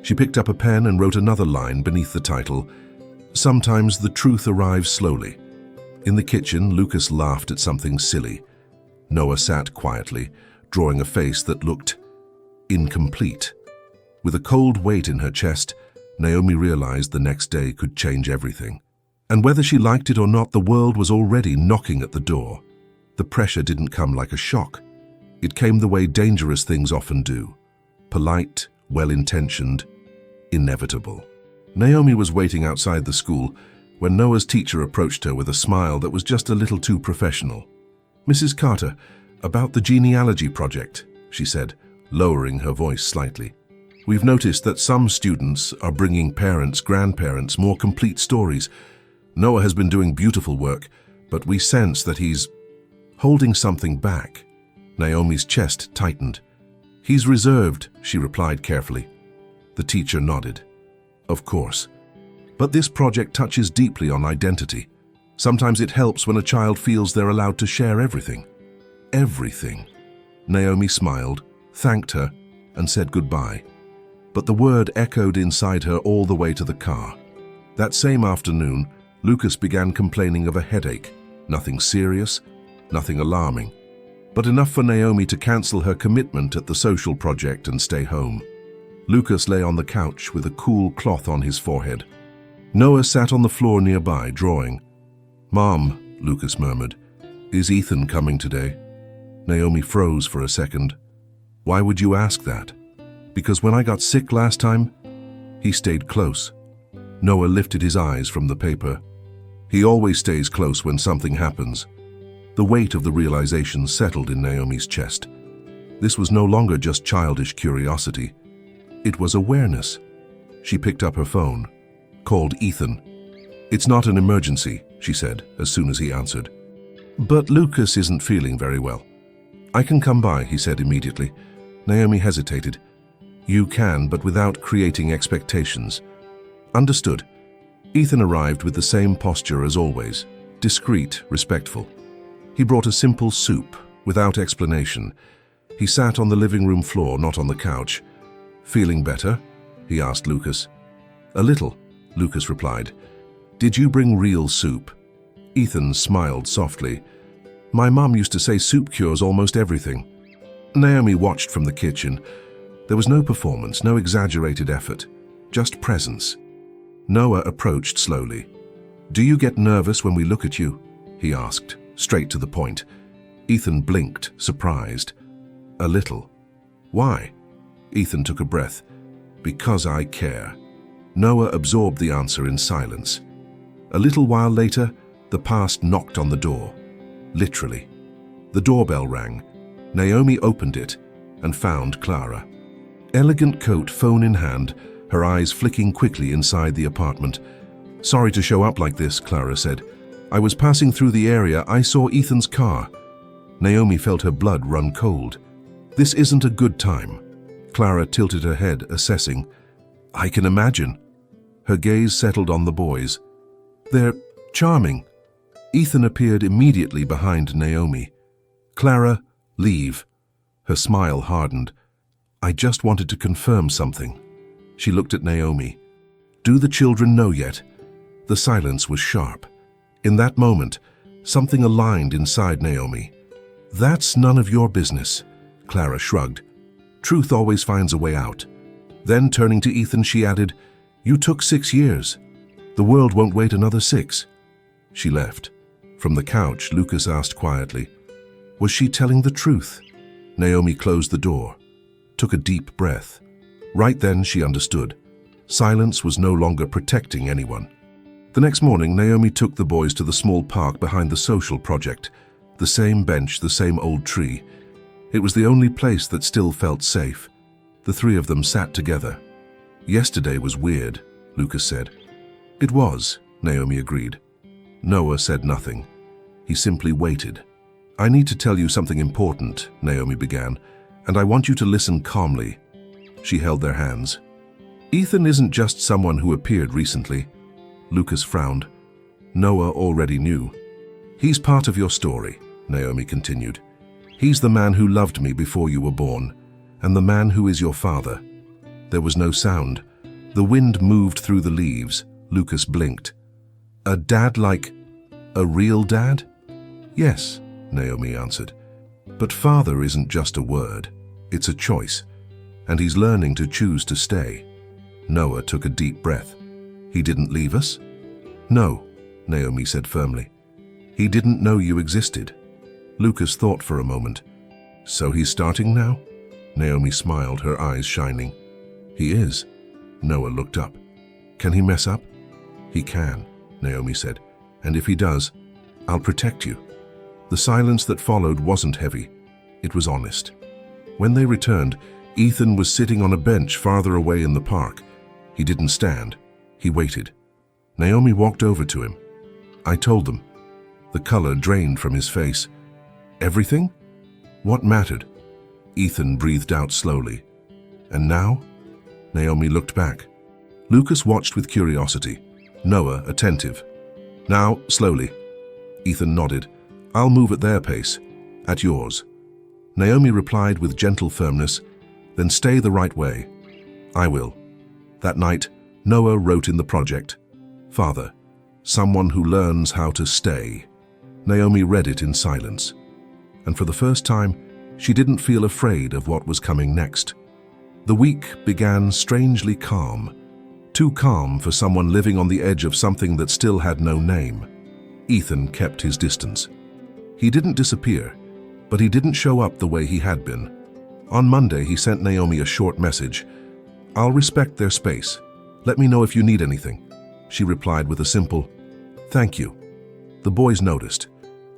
She picked up a pen and wrote another line beneath the title, "Sometimes the truth arrives slowly." In the kitchen, Lucas laughed at something silly. Noah sat quietly, drawing a face that looked incomplete. With a cold weight in her chest, Naomi realized the next day could change everything. And whether she liked it or not, the world was already knocking at the door. The pressure didn't come like a shock. It came the way dangerous things often do. Polite, well-intentioned, inevitable. Naomi was waiting outside the school when Noah's teacher approached her with a smile that was just a little too professional. "Mrs. Carter, about the genealogy project," she said, lowering her voice slightly. "We've noticed that some students are bringing parents, grandparents, more complete stories. Noah has been doing beautiful work, but we sense that he's holding something back." Naomi's chest tightened. "He's reserved," she replied carefully. The teacher nodded. "Of course. But this project touches deeply on identity. Sometimes it helps when a child feels they're allowed to share everything." Everything. Naomi smiled, thanked her, and said goodbye. But the word echoed inside her all the way to the car. That same afternoon, Lucas began complaining of a headache. Nothing serious, nothing alarming, but enough for Naomi to cancel her commitment at the social project and stay home. Lucas lay on the couch with a cool cloth on his forehead. Noah sat on the floor nearby, drawing. "Mom," Lucas murmured, "is Ethan coming today?" Naomi froze for a second. "Why would you ask that?" "Because when I got sick last time, he stayed close." Noah lifted his eyes from the paper. "He always stays close when something happens." The weight of the realization settled in Naomi's chest. This was no longer just childish curiosity. It was awareness. She picked up her phone, called Ethan. "It's not an emergency," she said, as soon as he answered. "But Lucas isn't feeling very well." "I can come by," he said immediately. Naomi hesitated. "You can, but without creating expectations." "Understood." Ethan arrived with the same posture as always, discreet, respectful. He brought a simple soup, without explanation. He sat on the living room floor, not on the couch. "Feeling better?" he asked Lucas. "A little," Lucas replied. "Did you bring real soup?" Ethan smiled softly. "My mom used to say soup cures almost everything." Naomi watched from the kitchen. There was no performance, no exaggerated effort, just presence. Noah approached slowly. "Do you get nervous when we look at you?" he asked, straight to the point. Ethan blinked, surprised. "A little." "Why?" Ethan took a breath. "Because I care." Noah absorbed the answer in silence. A little while later, the past knocked on the door. Literally. The doorbell rang. Naomi opened it and found Clara. Elegant coat, phone in hand, her eyes flicking quickly inside the apartment. "Sorry to show up like this," Clara said. "I was passing through the area. I saw Ethan's car." Naomi felt her blood run cold. "This isn't a good time." Clara tilted her head, assessing. "I can imagine." Her gaze settled on the boys. "They're charming." Ethan appeared immediately behind Naomi. "Clara, leave." Her smile hardened. "I just wanted to confirm something." She looked at Naomi. "Do the children know yet?" The silence was sharp. In that moment, something aligned inside Naomi. "That's none of your business," Clara shrugged. "Truth always finds a way out." Then, turning to Ethan, she added, "You took 6 years. The world won't wait another 6. She left. From the couch, Lucas asked quietly, "Was she telling the truth?" Naomi closed the door, took a deep breath. Right then, she understood. Silence was no longer protecting anyone. The next morning, Naomi took the boys to the small park behind the social project. The same bench, the same old tree. It was the only place that still felt safe. The 3 of them sat together. "Yesterday was weird," Lucas said. "It was," Naomi agreed. Noah said nothing. He simply waited. "I need to tell you something important," Naomi began, "and I want you to listen calmly." She held their hands. "Ethan isn't just someone who appeared recently." Lucas frowned. Noah already knew. "He's part of your story," Naomi continued. "He's the man who loved me before you were born, and the man who is your father." There was no sound, The wind moved through the leaves. Lucas blinked. A dad like a real dad? Yes, Naomi answered. But father isn't just a word. It's a choice. And he's learning to choose to stay. Noah took a deep breath. He didn't leave us? No, Naomi said firmly. He didn't know you existed. Lucas thought for a moment. So he's starting now? Naomi smiled, her eyes shining. He is. Noah looked up. Can he mess up? He can, Naomi said. And if he does, I'll protect you. The silence that followed wasn't heavy. It was honest. When they returned, Ethan was sitting on a bench farther away in the park. He didn't stand. He waited. Naomi walked over to him. I told them. The color drained from his face. Everything? What mattered? Ethan breathed out slowly. And now? Naomi looked back. Lucas watched with curiosity. Noah attentive. Now, slowly. Ethan nodded. I'll move at their pace. At yours. Naomi replied with gentle firmness. Then stay the right way. I will. That night, Noah wrote in the project, Father, someone who learns how to stay. Naomi read it in silence. And for the first time, she didn't feel afraid of what was coming next. The week began strangely calm. Too calm for someone living on the edge of something that still had no name. Ethan kept his distance. He didn't disappear, but he didn't show up the way he had been. On Monday, he sent Naomi a short message. I'll respect their space. Let me know if you need anything. She replied with a simple, thank you. The boys noticed.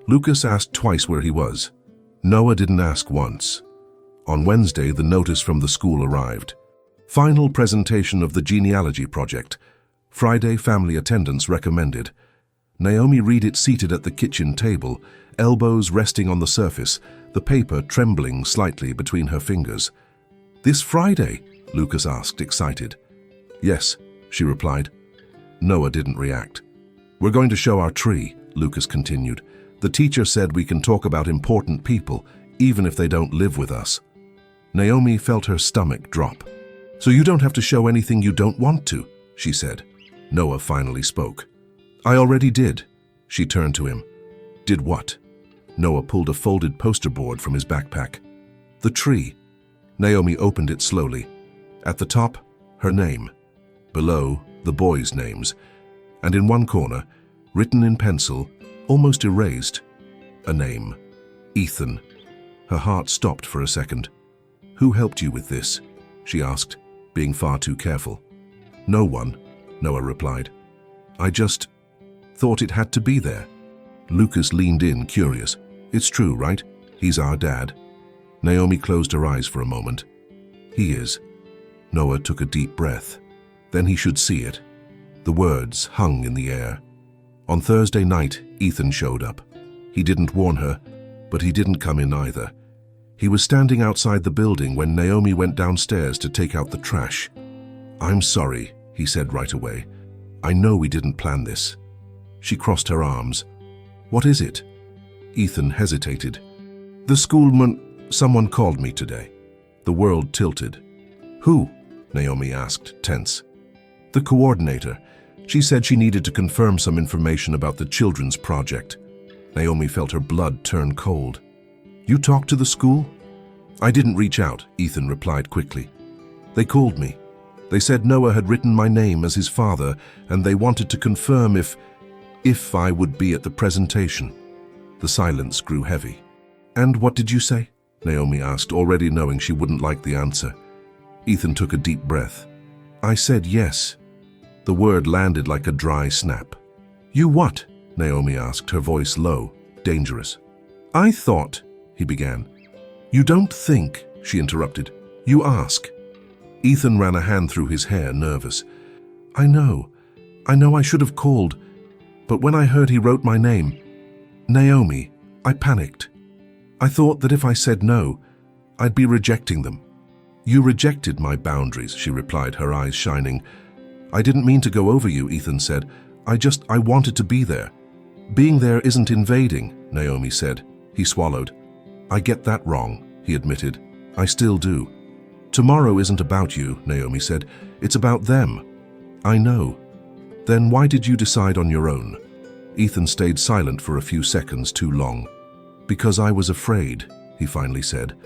Lucas asked twice where he was. Noah didn't ask once. On Wednesday, the notice from the school arrived. Final presentation of the genealogy project. Friday family attendance recommended. Naomi read it seated at the kitchen table, elbows resting on the surface, the paper trembling slightly between her fingers. This Friday? Lucas asked, excited. Yes, she replied. Noah didn't react. We're going to show our tree, Lucas continued. The teacher said we can talk about important people, even if they don't live with us. Naomi felt her stomach drop. So you don't have to show anything you don't want to, she said. Noah finally spoke. I already did. She turned to him. Did what? Noah pulled a folded poster board from his backpack. The tree. Naomi opened it slowly. At the top, her name. Below, the boys' names. And in one corner, written in pencil, almost erased, a name. Ethan. Her heart stopped for a second. Who helped you with this? She asked, being far too careful. No one, Noah replied. I just thought it had to be there. Lucas leaned in, curious. It's true, right? He's our dad. Naomi closed her eyes for a moment. He is. Noah took a deep breath. Then he should see it. The words hung in the air. On Thursday night, Ethan showed up. He didn't warn her, but he didn't come in either. He was standing outside the building when Naomi went downstairs to take out the trash. I'm sorry, he said right away. I know we didn't plan this. She crossed her arms. What is it? Ethan hesitated. Someone called me today. The world tilted. Who? Naomi asked, tense. The coordinator. She said she needed to confirm some information about the children's project. Naomi felt her blood turn cold. You talked to the school? I didn't reach out, Ethan replied quickly. They called me. They said Noah had written my name as his father, and they wanted to confirm if I would be at the presentation. The silence grew heavy. And what did you say? Naomi asked, already knowing she wouldn't like the answer. Ethan took a deep breath. I said yes. The word landed like a dry snap. You what? Naomi asked, her voice low, dangerous. I thought, he began. You don't think, she interrupted. You ask. Ethan ran a hand through his hair, nervous. I know I should have called, but when I heard he wrote my name, Naomi, I panicked. I thought that if I said no, I'd be rejecting them. You rejected my boundaries, she replied, her eyes shining. I didn't mean to go over you, Ethan said. I wanted to be there. Being there isn't invading, Naomi said. He swallowed. I get that wrong, he admitted. I still do. Tomorrow isn't about you, Naomi said. It's about them. I know. Then why did you decide on your own? Ethan stayed silent for a few seconds too long. Because I was afraid, he finally said.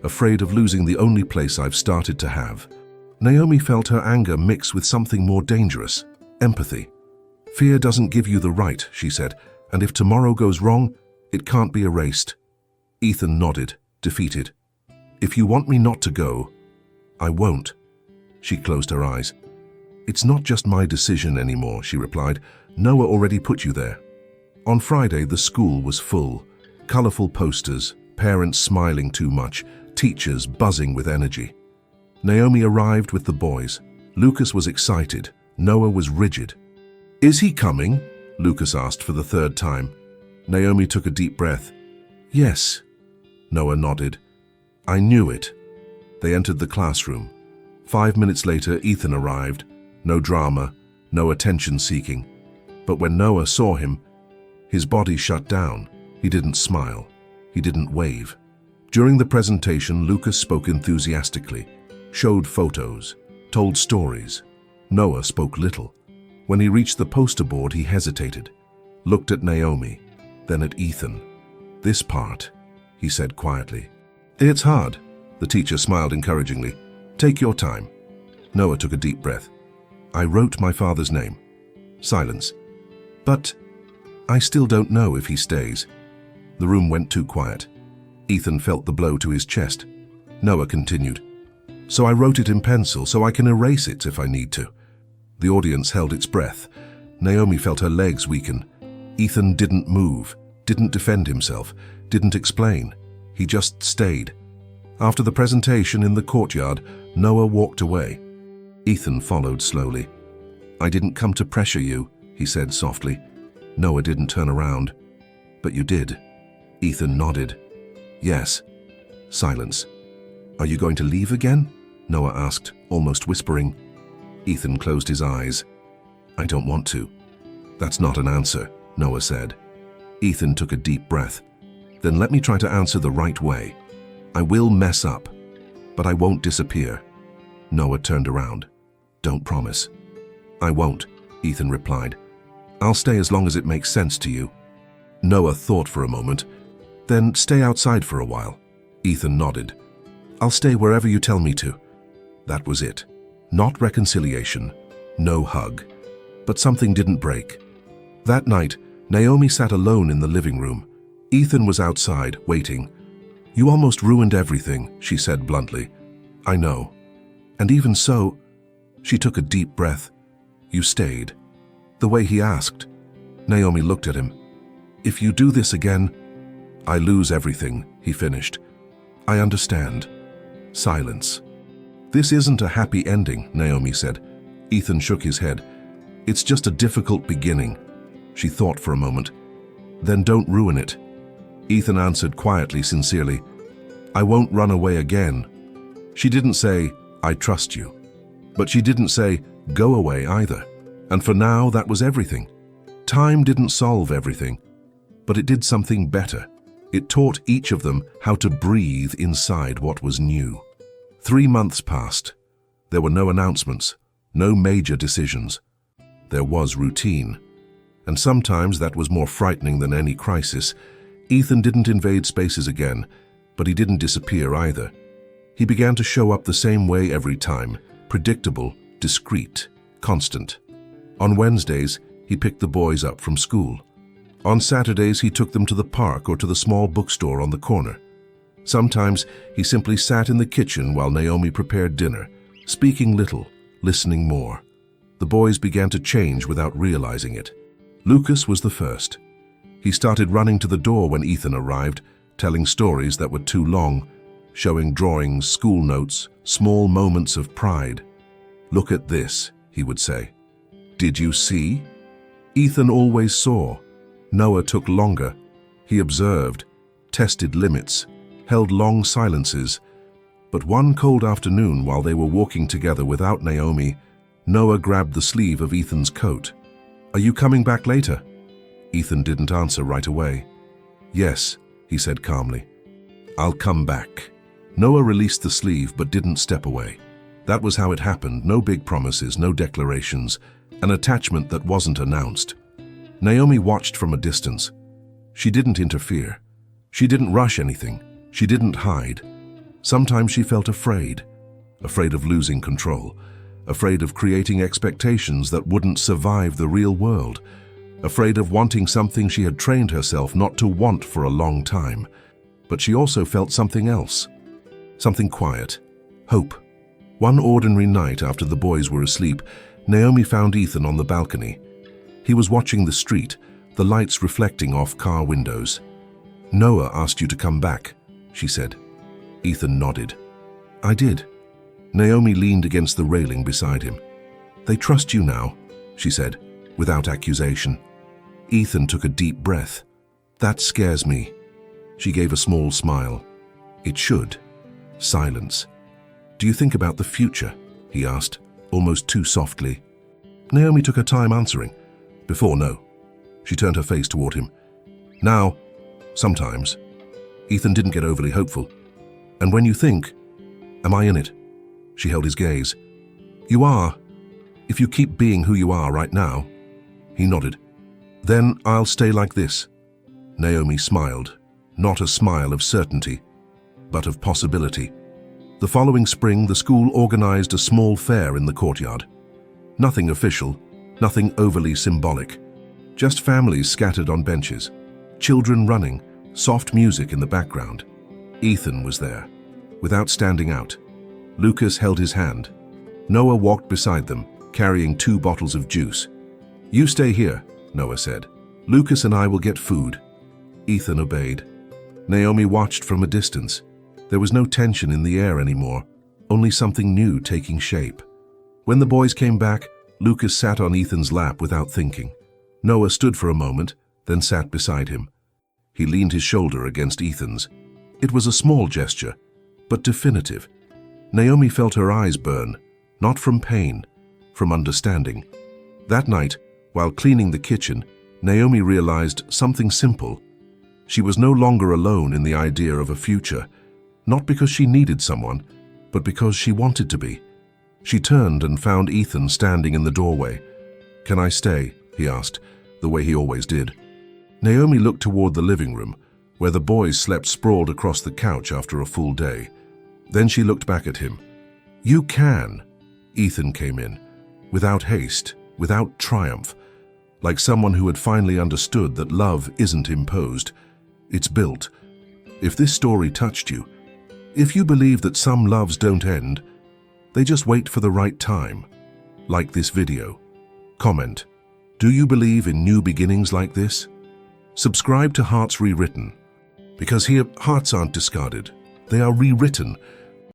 Afraid of losing the only place I've started to have. Naomi felt her anger mix with something more dangerous, empathy. Fear doesn't give you the right, she said, and if tomorrow goes wrong, it can't be erased. Ethan nodded, defeated. If you want me not to go, I won't. She closed her eyes. It's not just my decision anymore, she replied. Noah already put you there. On Friday, the school was full. Colorful posters, parents smiling too much, teachers buzzing with energy. Naomi arrived with the boys. Lucas was excited. Noah was rigid. Is he coming? Lucas asked for the third time. Naomi took a deep breath. Yes. Noah nodded. I knew it. They entered the classroom. 5 minutes later, Ethan arrived. No drama, no attention-seeking. But when Noah saw him, his body shut down. He didn't smile. He didn't wave. During the presentation, Lucas spoke enthusiastically, showed photos, told stories. Noah spoke little. When he reached the poster board, he hesitated, looked at Naomi, then at Ethan. This part, he said quietly. It's hard, the teacher smiled encouragingly. Take your time. Noah took a deep breath. I wrote my father's name. Silence. But I still don't know if he stays. The room went too quiet. Ethan felt the blow to his chest. Noah continued. So I wrote it in pencil so I can erase it if I need to. The audience held its breath. Naomi felt her legs weaken. Ethan didn't move, didn't defend himself, didn't explain. He just stayed. After the presentation in the courtyard, Noah walked away. Ethan followed slowly. I didn't come to pressure you, he said softly. Noah didn't turn around. But you did. Ethan nodded. Yes. Silence. Are you going to leave again? Noah asked, almost whispering. Ethan closed his eyes. I don't want to. That's not an answer, Noah said. Ethan took a deep breath. Then let me try to answer the right way. I will mess up, but I won't disappear. Noah turned around. Don't promise. I won't, Ethan replied. I'll stay as long as it makes sense to you. Noah thought for a moment. Then stay outside for a while. Ethan nodded. I'll stay wherever you tell me to. That was it. Not reconciliation, no hug. But something didn't break. That night, Naomi sat alone in the living room. Ethan was outside, waiting. You almost ruined everything, she said bluntly. I know. And even so, she took a deep breath. You stayed. The way he asked. Naomi looked at him. If you do this again, I lose everything, he finished. I understand. Silence. This isn't a happy ending, Naomi said. Ethan shook his head. It's just a difficult beginning. She thought for a moment. Then don't ruin it. Ethan answered quietly, sincerely. I won't run away again. She didn't say, I trust you. But she didn't say, go away either. And for now, that was everything. Time didn't solve everything, but it did something better. It taught each of them how to breathe inside what was new. 3 months passed. There were no announcements, no major decisions. There was routine. And sometimes that was more frightening than any crisis. Ethan didn't invade spaces again, but he didn't disappear either. He began to show up the same way every time, predictable, discreet, constant. On Wednesdays, he picked the boys up from school. On Saturdays, he took them to the park or to the small bookstore on the corner. Sometimes, he simply sat in the kitchen while Naomi prepared dinner, speaking little, listening more. The boys began to change without realizing it. Lucas was the first. He started running to the door when Ethan arrived, telling stories that were too long, showing drawings, school notes, small moments of pride. Look at this, he would say. Did you see? Ethan always saw. Noah took longer. He observed, tested limits, held long silences. But one cold afternoon while they were walking together without Naomi, Noah grabbed the sleeve of Ethan's coat. Are you coming back later? Ethan didn't answer right away. Yes, he said calmly. I'll come back. Noah released the sleeve but didn't step away. That was how it happened. No big promises, no declarations. An attachment that wasn't announced. Naomi watched from a distance. She didn't interfere. She didn't rush anything. She didn't hide. Sometimes she felt afraid. Afraid of losing control. Afraid of creating expectations that wouldn't survive the real world. Afraid of wanting something she had trained herself not to want for a long time. But she also felt something else. Something quiet. Hope. One ordinary night after the boys were asleep, Naomi found Ethan on the balcony. He was watching the street, the lights reflecting off car windows. "Noah asked you to come back," she said. Ethan nodded. "I did." Naomi leaned against the railing beside him. "They trust you now," she said, without accusation. Ethan took a deep breath. "That scares me." She gave a small smile. "It should." Silence. "Do you think about the future?" he asked, almost too softly. Naomi took her time answering. Before, no. She turned her face toward him. Now, sometimes. Ethan didn't get overly hopeful. "And when you think, am I in it?" She held his gaze. "You are, if you keep being who you are right now." He nodded. "Then I'll stay like this." Naomi smiled, not a smile of certainty, but of possibility. The following spring, the school organized a small fair in the courtyard. Nothing official, nothing overly symbolic. Just families scattered on benches, children running, soft music in the background. Ethan was there, without standing out. Lucas held his hand. Noah walked beside them, carrying 2 bottles of juice. "You stay here," Noah said. "Lucas and I will get food." Ethan obeyed. Naomi watched from a distance. There was no tension in the air anymore, only something new taking shape. When the boys came back, Lucas sat on Ethan's lap without thinking. Noah stood for a moment, then sat beside him. He leaned his shoulder against Ethan's. It was a small gesture, but definitive. Naomi felt her eyes burn, not from pain, from understanding. That night, while cleaning the kitchen, Naomi realized something simple. She was no longer alone in the idea of a future, not because she needed someone, but because she wanted to be. She turned and found Ethan standing in the doorway. "Can I stay?" he asked, the way he always did. Naomi looked toward the living room, where the boys slept sprawled across the couch after a full day. Then she looked back at him. "You can." Ethan came in, without haste, without triumph, like someone who had finally understood that love isn't imposed. It's built. If this story touched you, if you believe that some loves don't end, they just wait for the right time. Like this video. Comment. Do you believe in new beginnings like this? Subscribe to Hearts Rewritten. Because here, hearts aren't discarded. They are rewritten